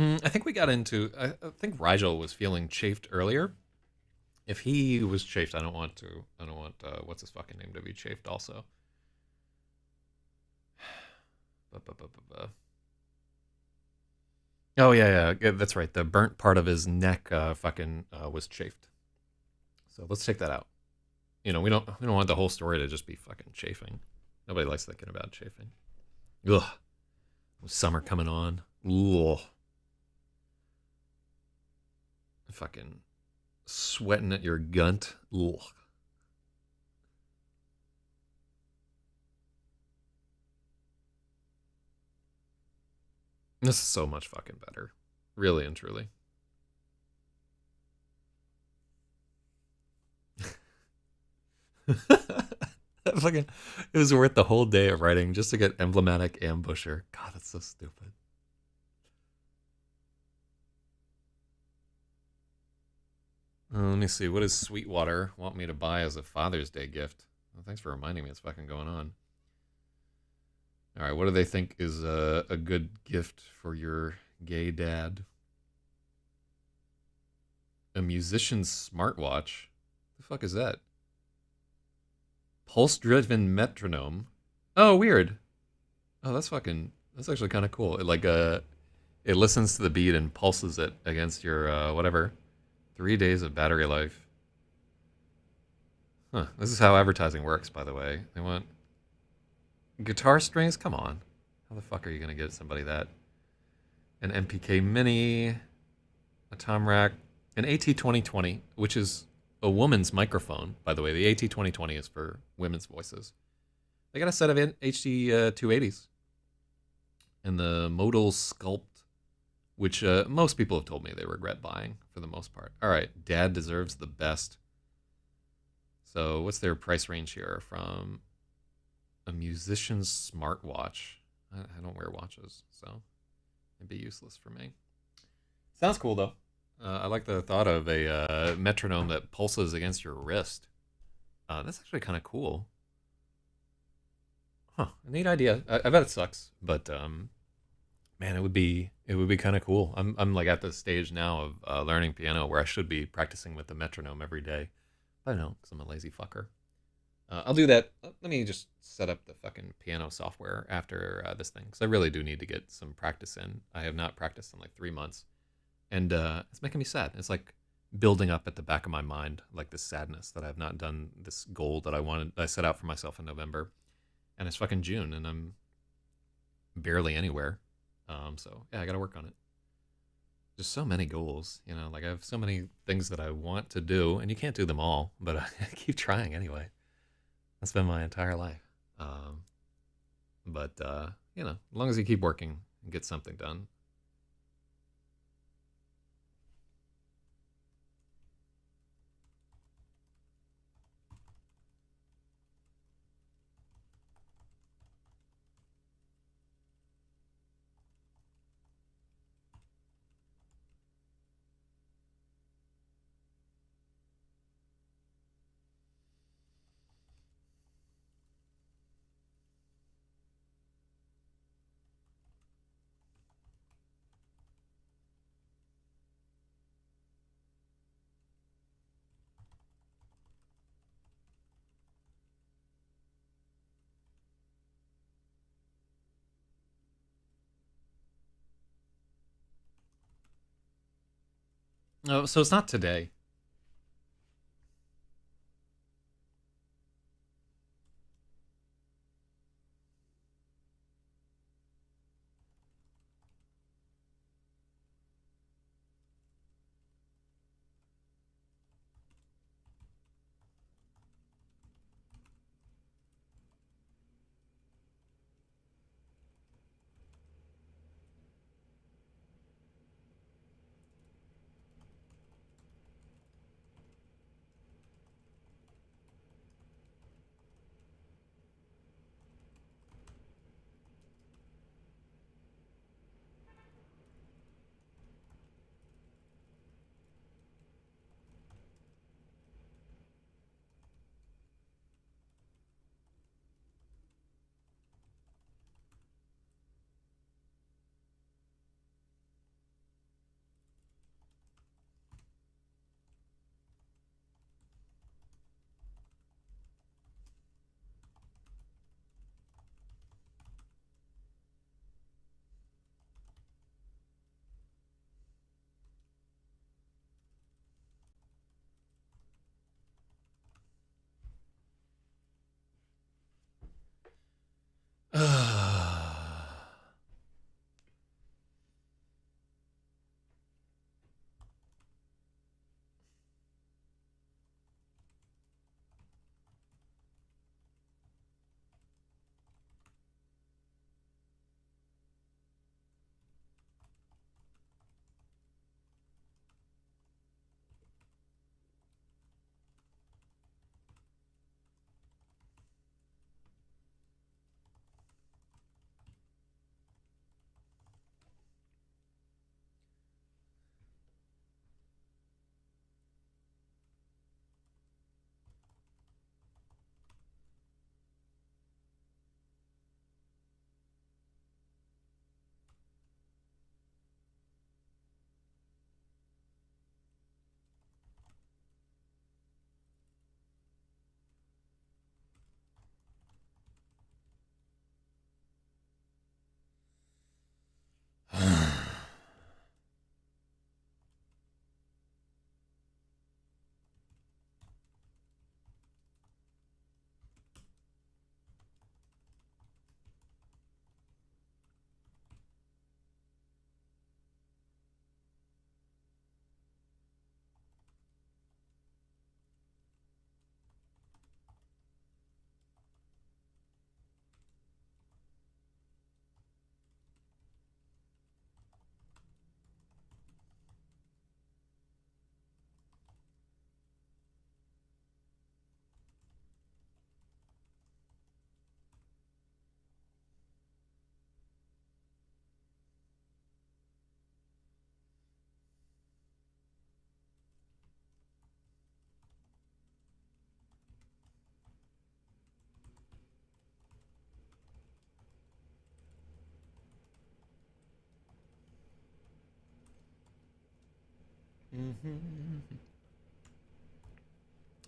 I think we got into. I think Rigel was feeling chafed earlier. If he was chafed, I don't want to. I don't want what's his fucking name to be chafed also. Oh yeah, that's right. The burnt part of his neck fucking was chafed. So let's check that out. You know, we don't want the whole story to just be fucking chafing. Nobody likes thinking about chafing. Ugh. Summer coming on. Ugh. Fucking sweating at your gunt. Ugh. This is so much fucking better. Really and truly. Fucking, it was worth the whole day of writing just to get emblematic ambusher. God, that's so stupid. Let me see. What does Sweetwater want me to buy as a Father's Day gift? Well, thanks for reminding me. It's fucking going on. All right. What do they think is a good gift for your gay dad? A musician's smartwatch? The fuck is that? Pulse-driven metronome. Oh, weird. Oh, that's fucking. That's actually kind of cool. It listens to the beat and pulses it against your whatever. 3 days of battery life. Huh. This is how advertising works, by the way. They want guitar strings? Come on. How the fuck are you going to get somebody that? An MPK Mini, a tom rack, an AT2020, which is a woman's microphone, by the way. The AT2020 is for women's voices. They got a set of HD 280s. And the Modal Sculpt, which most people have told me they regret buying for the most part. All right, Dad deserves the best. So what's their price range here? From a musician's smartwatch. I don't wear watches, so it'd be useless for me. Sounds cool, though. I like the thought of a metronome that pulses against your wrist. That's actually kind of cool. Huh, a neat idea. I bet it sucks, but man, it would be kind of cool. I'm like at the stage now of learning piano where I should be practicing with the metronome every day. But I don't know, because I'm a lazy fucker. I'll do that. Let me just set up the fucking piano software after this thing, because I really do need to get some practice in. I have not practiced in like 3 months, and it's making me sad. It's like building up at the back of my mind, like this sadness that I have not done this goal that I set out for myself in November, and it's fucking June, and I'm barely anywhere. So yeah, I got to work on it. just so many goals. You know, like I have so many things that I want to do, and you can't do them all, but I keep trying anyway. That's been my entire life. Um, but you know, as long as you keep working and get something done. Oh, so it's not today.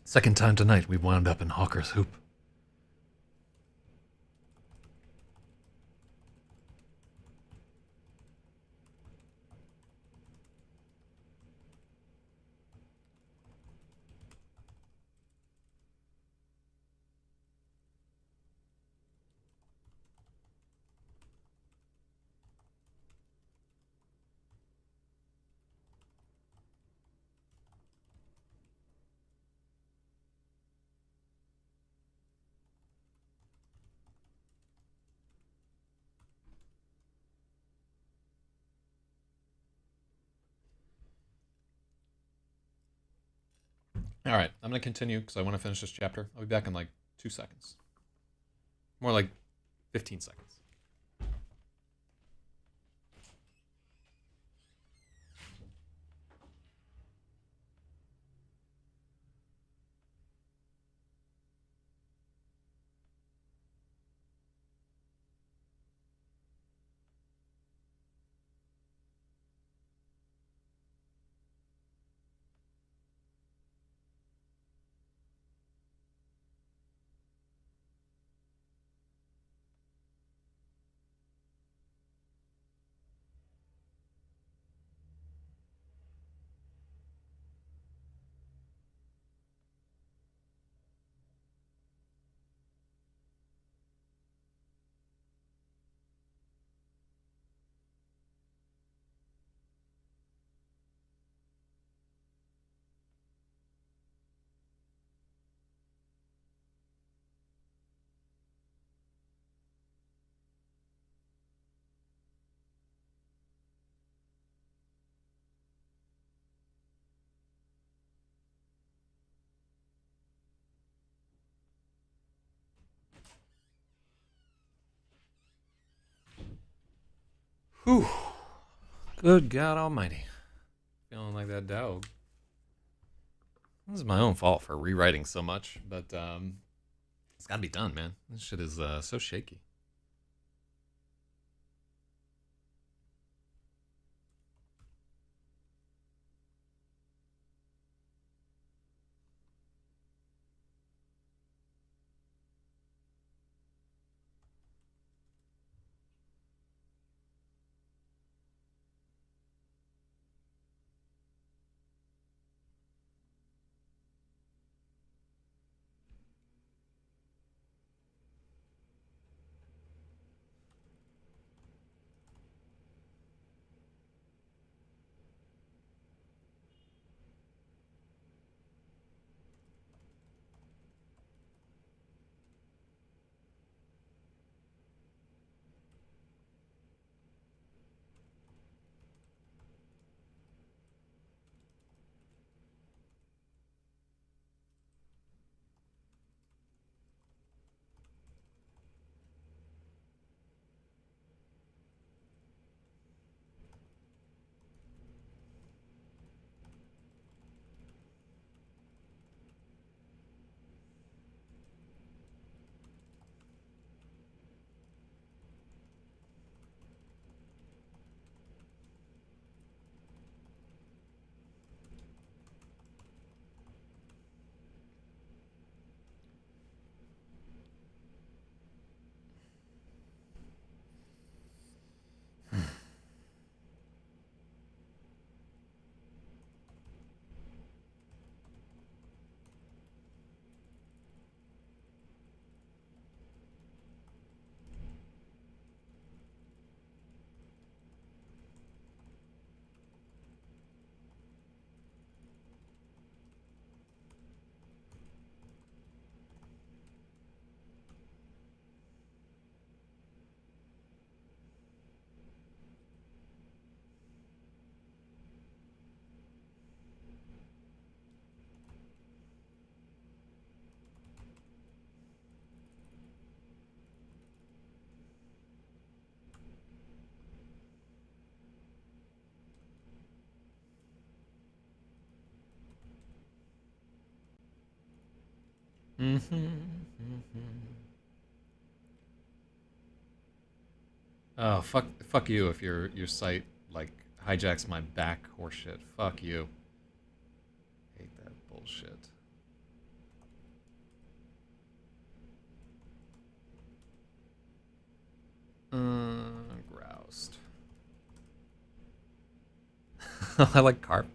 Second time tonight we wound up in Hawker's Hoop. All right, I'm gonna continue because I want to finish this chapter. I'll be back in like 2 seconds, more like 15 seconds. Whew. Good God Almighty. Feeling like that dog. This is my own fault for rewriting so much, but it's got to be done, man. This shit is so shaky. Mm-hmm. Mm-hmm. Oh fuck you if your site like hijacks my back horseshit. Fuck you. Hate that bullshit. Groused. I like carp.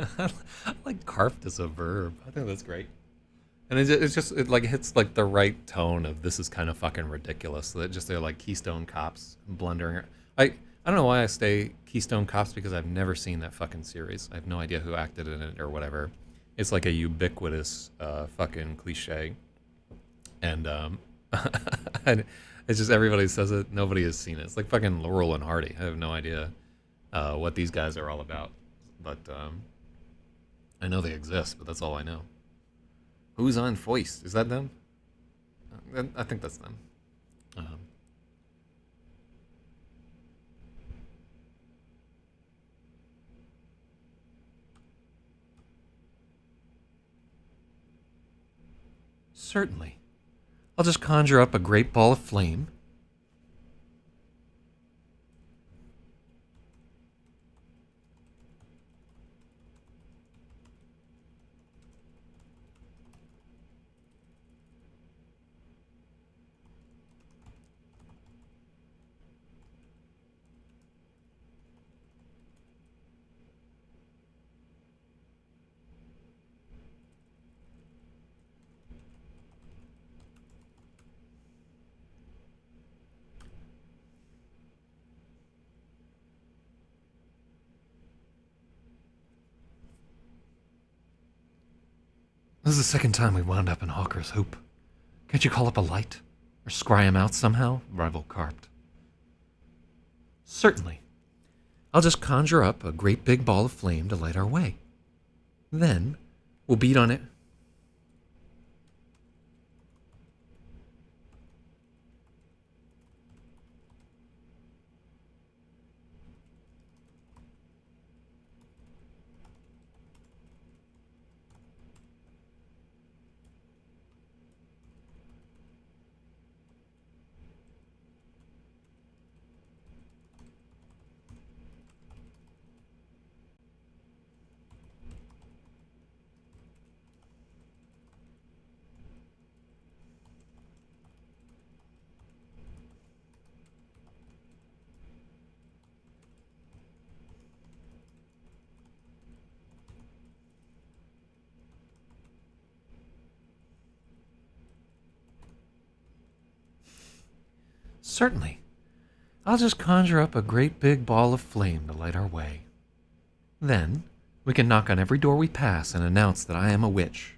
I like carped as a verb. I think that's great. And it like hits like the right tone of this is kind of fucking ridiculous. So that just they're like Keystone Cops blundering. I don't know why I say Keystone Cops because I've never seen that fucking series. I have no idea who acted in it or whatever. It's like a ubiquitous fucking cliche, and and it's just everybody says it. Nobody has seen it. It's like fucking Laurel and Hardy. I have no idea what these guys are all about, but I know they exist. But that's all I know. Who's on Foist? Is that them? I think that's them. Um, Certainly. I'll just conjure up a great ball of flame. This is the second time we wound up in Hawker's Hoop. Can't you call up a light? Or scry him out somehow? Rival carped. Certainly. I'll just conjure up a great big ball of flame to light our way. Then, we'll beat on it. Certainly. I'll just conjure up a great big ball of flame to light our way. Then, we can knock on every door we pass and announce that I am a witch.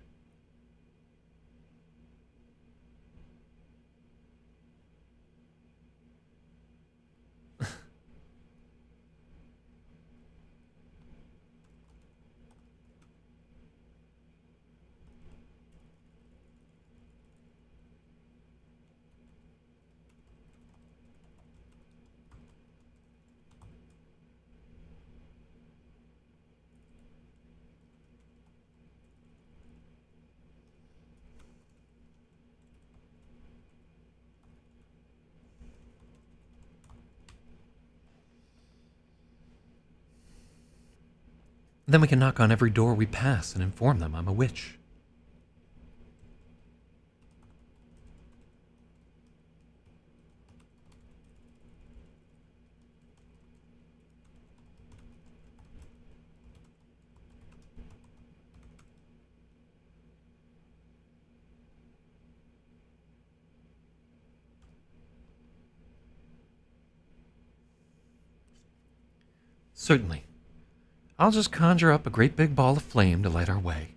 Then we can knock on every door we pass and inform them I'm a witch. Certainly. I'll just conjure up a great big ball of flame to light our way.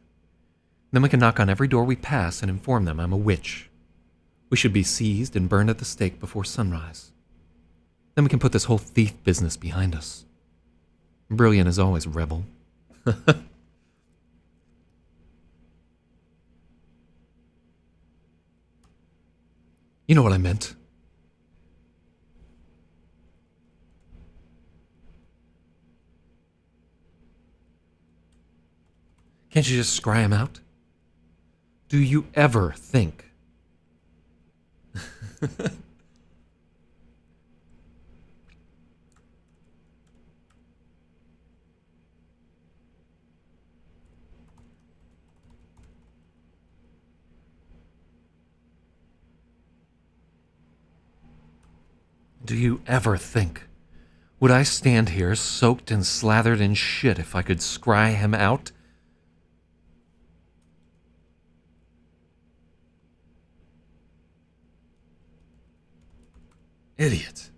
Then we can knock on every door we pass and inform them I'm a witch. We should be seized and burned at the stake before sunrise. Then we can put this whole thief business behind us. Brilliant as always, rebel. You know what I meant. Can't you just scry him out? Do you ever think? Do you ever think? Would I stand here soaked and slathered in shit if I could scry him out? Idiot.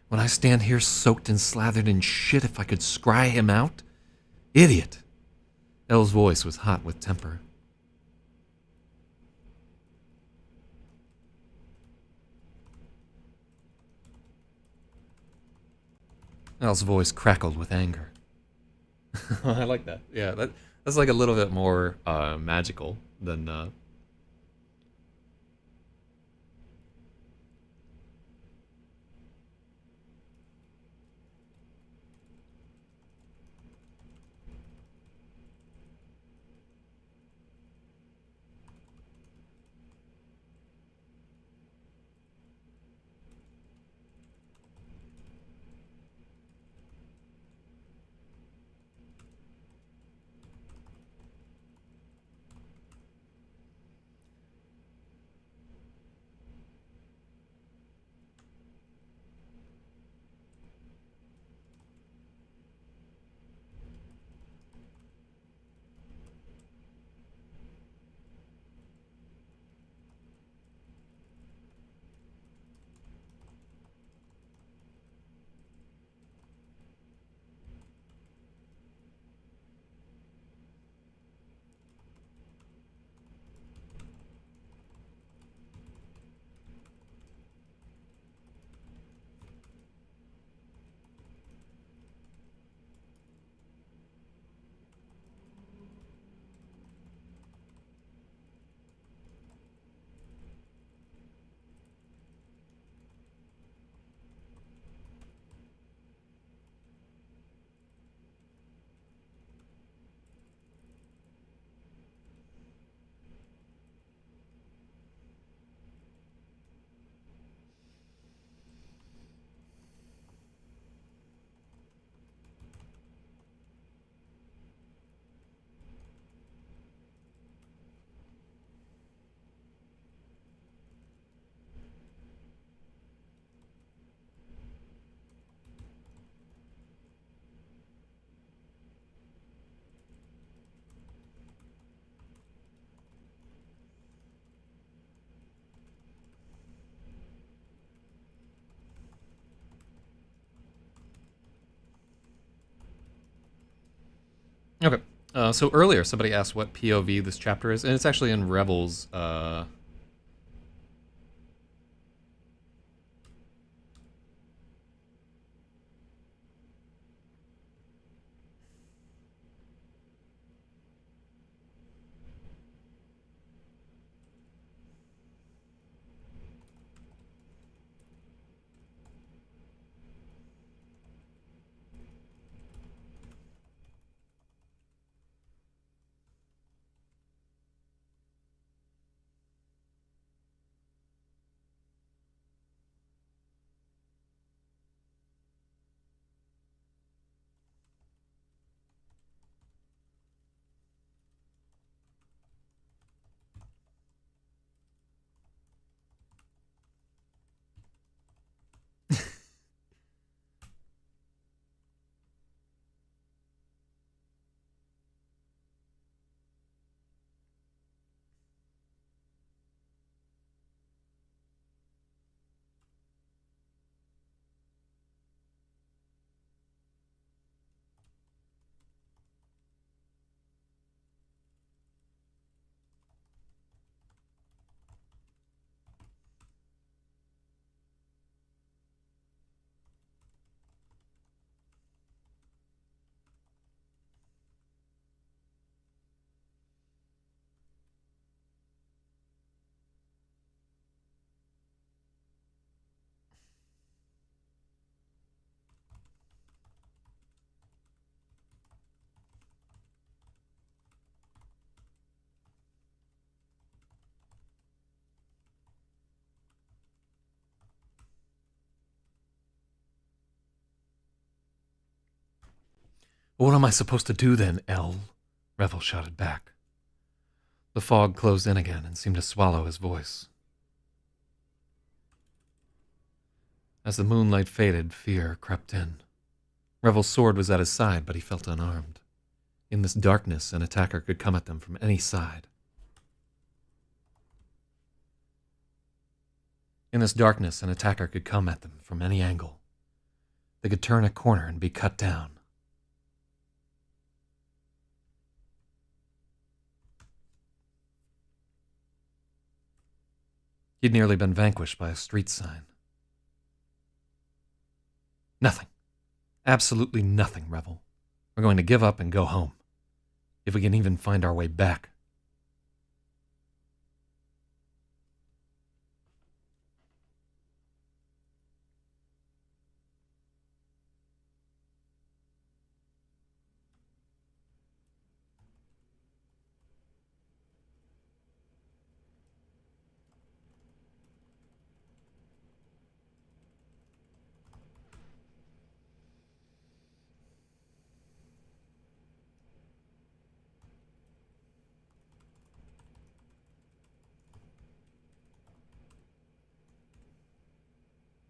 When I stand here soaked and slathered in shit, if I could scry him out? Idiot. Elle's voice was hot with temper. Elle's voice crackled with anger. I like that. Yeah, that's like a little bit more magical than. Okay. So earlier, somebody asked what POV this chapter is, and it's actually in Rebels. What am I supposed to do then, Elle? Revel shouted back. The fog closed in again and seemed to swallow his voice. As the moonlight faded, fear crept in. Revel's sword was at his side, but he felt unarmed. In this darkness, an attacker could come at them from any side. In this darkness, an attacker could come at them from any angle. They could turn a corner and be cut down. He'd nearly been vanquished by a street sign. Nothing. Absolutely nothing, Rebel. We're going to give up and go home. If we can even find our way back.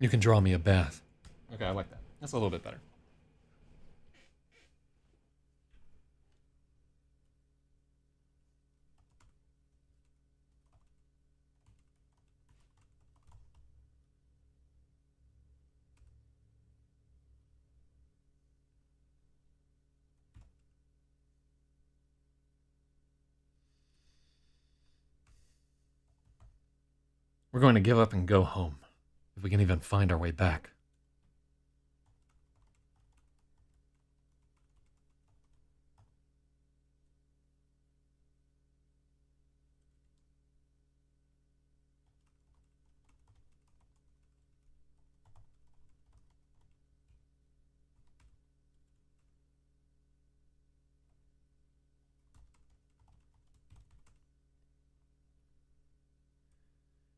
You can draw me a bath. Okay, I like that. That's a little bit better. We're going to give up and go home. If we can even find our way back.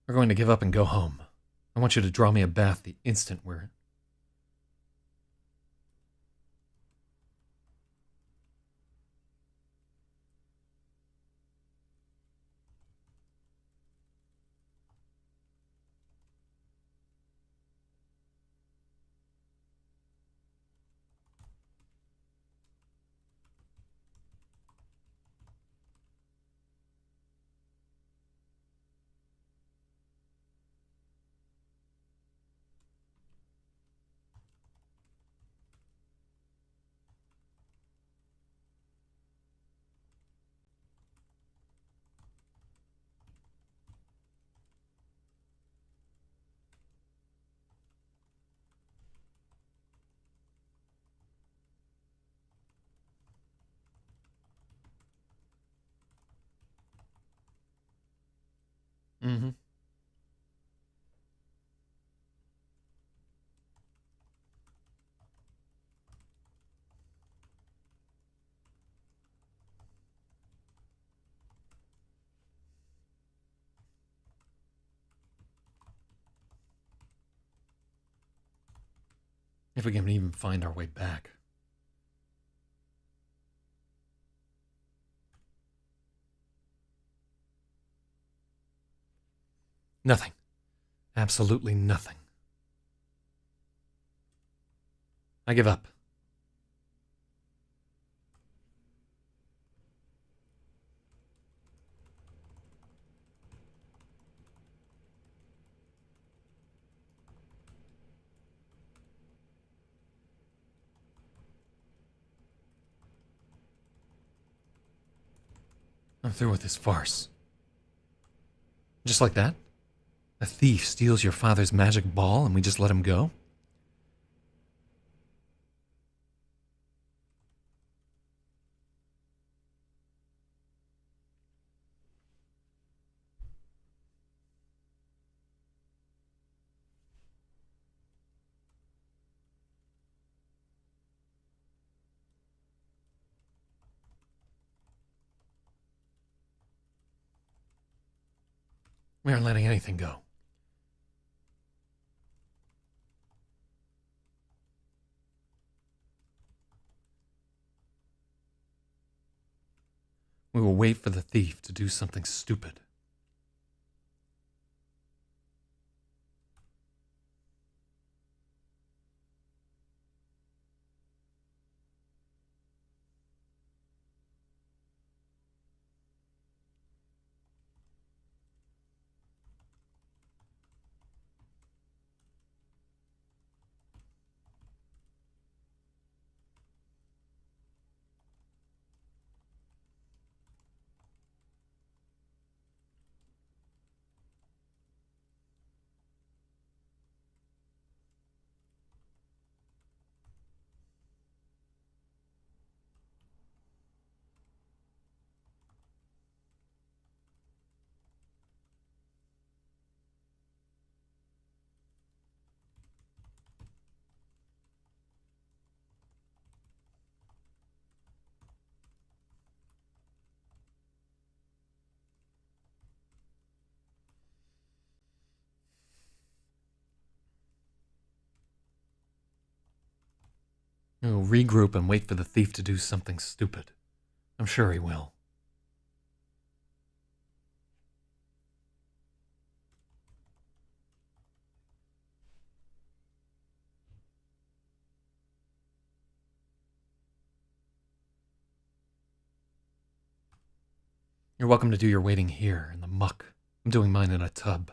We're going to give up and go home. I want you to draw me a bath the instant we're... Mm-hmm. If we can even find our way back. Nothing. Absolutely nothing. I give up. I'm through with this farce. Just like that? A thief steals your father's magic ball and we just let him go? We aren't letting anything go. We will wait for the thief to do something stupid. He'll regroup and wait for the thief to do something stupid. I'm sure he will. You're welcome to do your waiting here in the muck. I'm doing mine in a tub.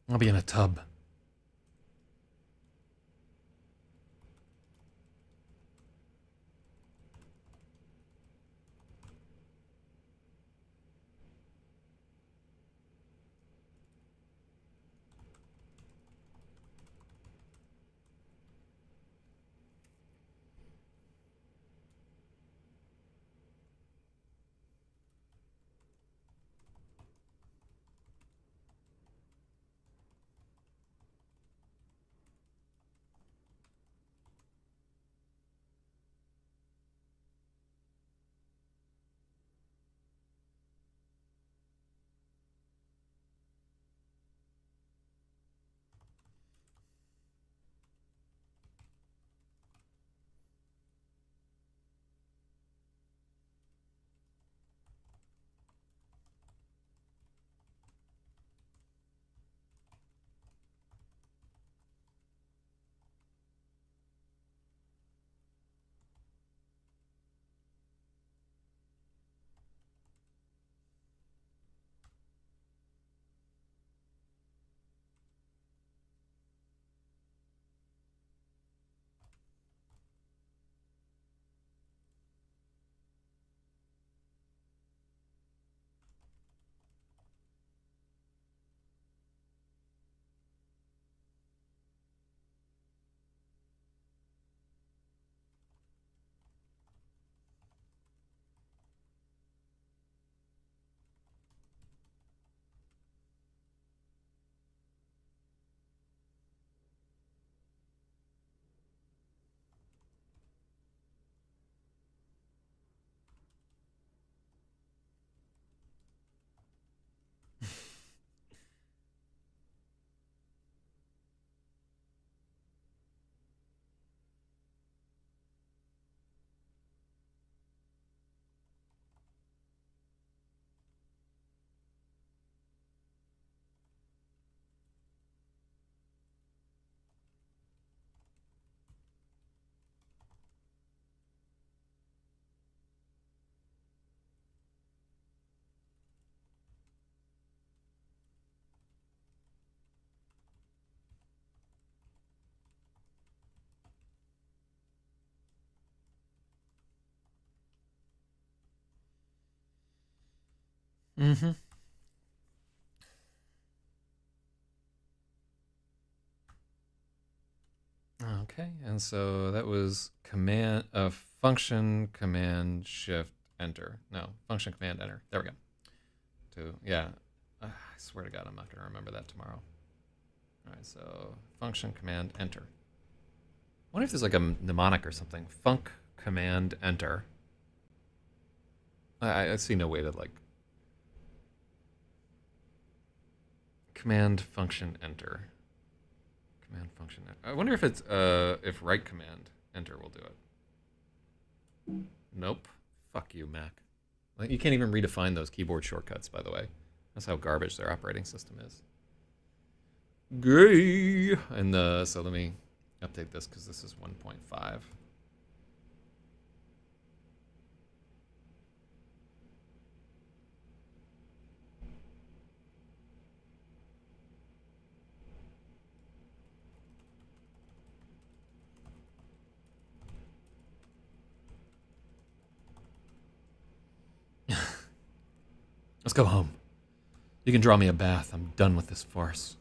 I'll be in a tub. Mm-hmm. Okay, and so that was function command shift enter. No, function command enter. There we go. Yeah, I swear to God, I'm not going to remember that tomorrow. All right, so function command enter. I wonder if there's like a mnemonic or something. Func command enter. I see no way to like command function enter. Command function enter. I wonder if it's if right command enter will do it. Nope. Fuck you, Mac. Like, you can't even redefine those keyboard shortcuts, by the way. That's how garbage their operating system is. Gay. And so let me update this because this is 1.5. Let's go home. You can draw me a bath. I'm done with this farce.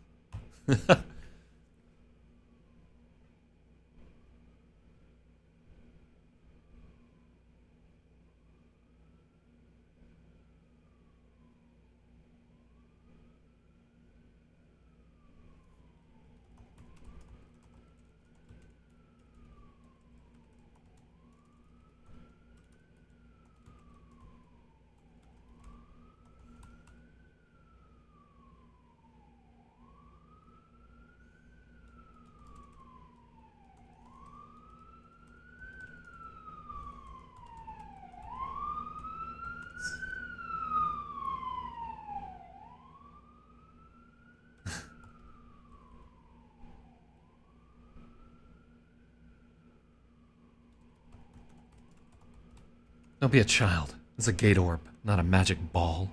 Don't be a child. It's a gate orb, not a magic ball.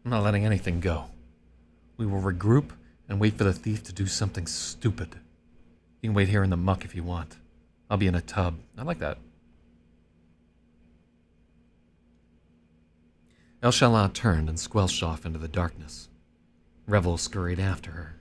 I'm not letting anything go. We will regroup and wait for the thief to do something stupid. You can wait here in the muck if you want. I'll be in a tub. I like that. El Shalah turned and squelched off into the darkness. Revel scurried after her.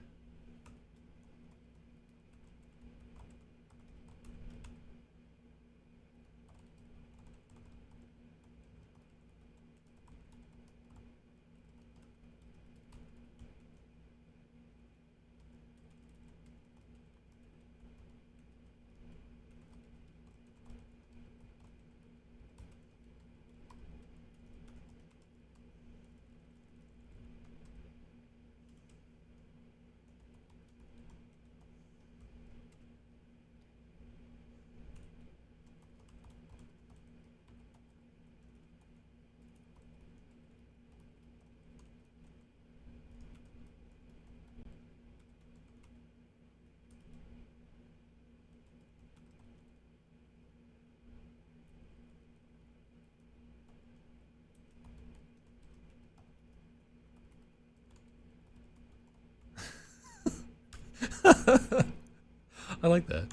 I like that.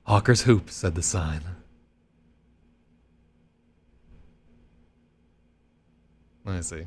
Hawker's Hoop, said the sign. I see.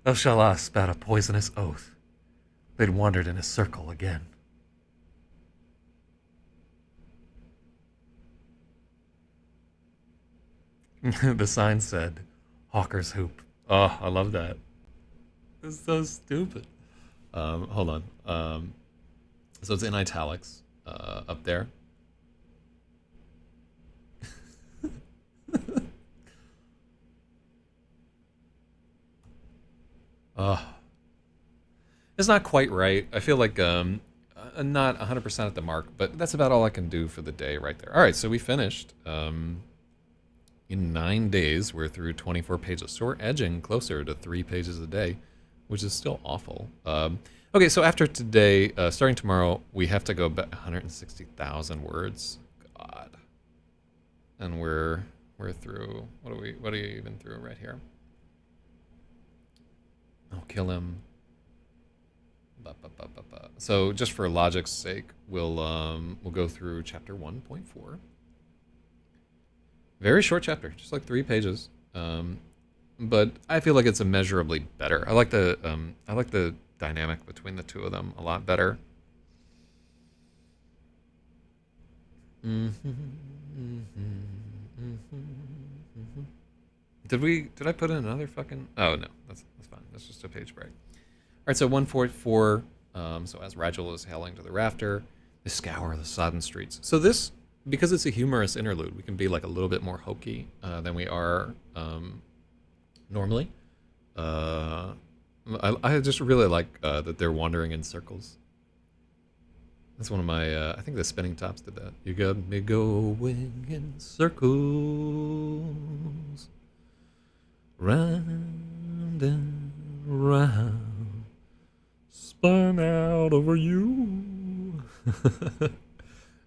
El Shalah spat a poisonous oath. They'd wandered in a circle again. The sign said, Hawker's Hoop. Oh, I love that. It's so stupid. Hold on. So it's in italics up there. It's not quite right. I feel like not 100% at the mark, but that's about all I can do for the day right there. All right, so we finished. In 9 days, we're through 24 pages. So we're edging closer to 3 pages a day, which is still awful. Okay, so after today, starting tomorrow, we have to go back 160,000 words. God. And we're We're through. What are you even through right here? I'll kill him. So just for logic's sake, we'll go through chapter 1.4. Very short chapter, just like 3 pages. But I feel like it's immeasurably better. I like the dynamic between the two of them a lot better. Did I put in another fucking? Oh no, that's fine. That's just a page break. All right, so 144. So as Ragel is hailing to the rafter, they scour the sodden streets. So this, because it's a humorous interlude, we can be like a little bit more hokey than we are normally. I just really like that they're wandering in circles. That's one of my, I think the Spinning Tops did that. You got me going in circles, round and round, spun out over you.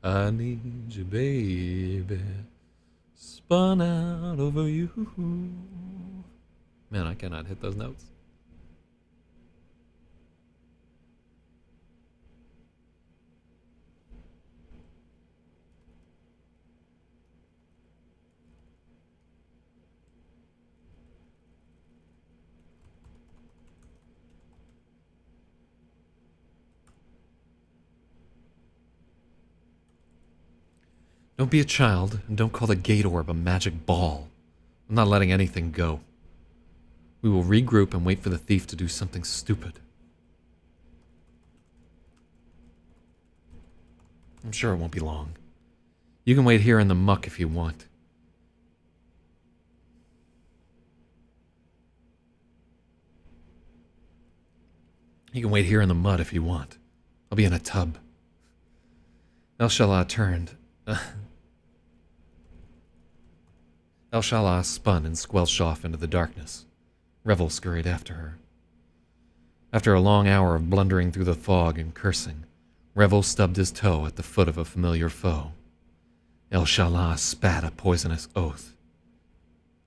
I need you, baby, spun out over you. Man, I cannot hit those notes. Don't be a child, and don't call the gate orb a magic ball. I'm not letting anything go. We will regroup and wait for the thief to do something stupid. I'm sure it won't be long. You can wait here in the muck if you want. You can wait here in the mud if you want. I'll be in a tub. El-Shalah turned. El-Shalah spun and squelched off into the darkness. Revel scurried after her. After a long hour of blundering through the fog and cursing, Revel stubbed his toe at the foot of a familiar foe. El-Shalah spat a poisonous oath.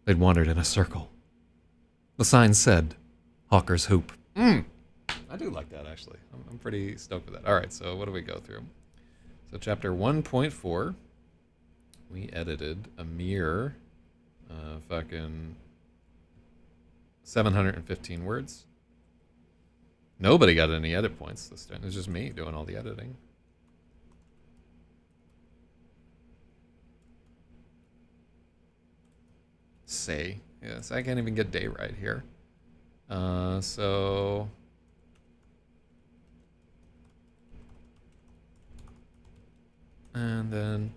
They'd wandered in a circle. The sign said, Hawker's Hoop. I do like that, actually. I'm pretty stoked with that. All right, so what do we go through? So chapter 1.4, we edited a mere fucking 715 words. Nobody got any edit points this time. It was just me doing all the editing. Say. Yes, I can't even get day right here. So... And then...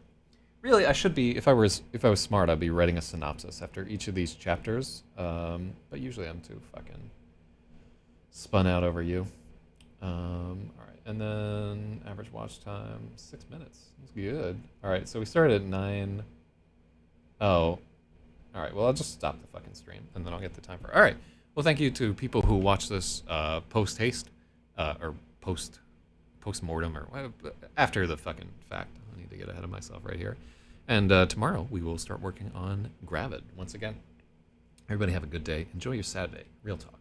Really, I should be, if I was smart, I'd be writing a synopsis after each of these chapters. But usually I'm too fucking spun out over you. All right, and then average watch time 6 minutes. That's good. All right, so we started at 9. Oh, all right. Well, I'll just stop the fucking stream and then I'll get the time for. All right. Well, thank you to people who watch this post haste or post mortem or after the fucking fact. I need to get ahead of myself right here. And tomorrow we will start working on Gravid once again. Everybody have a good day. Enjoy your Saturday. Real talk.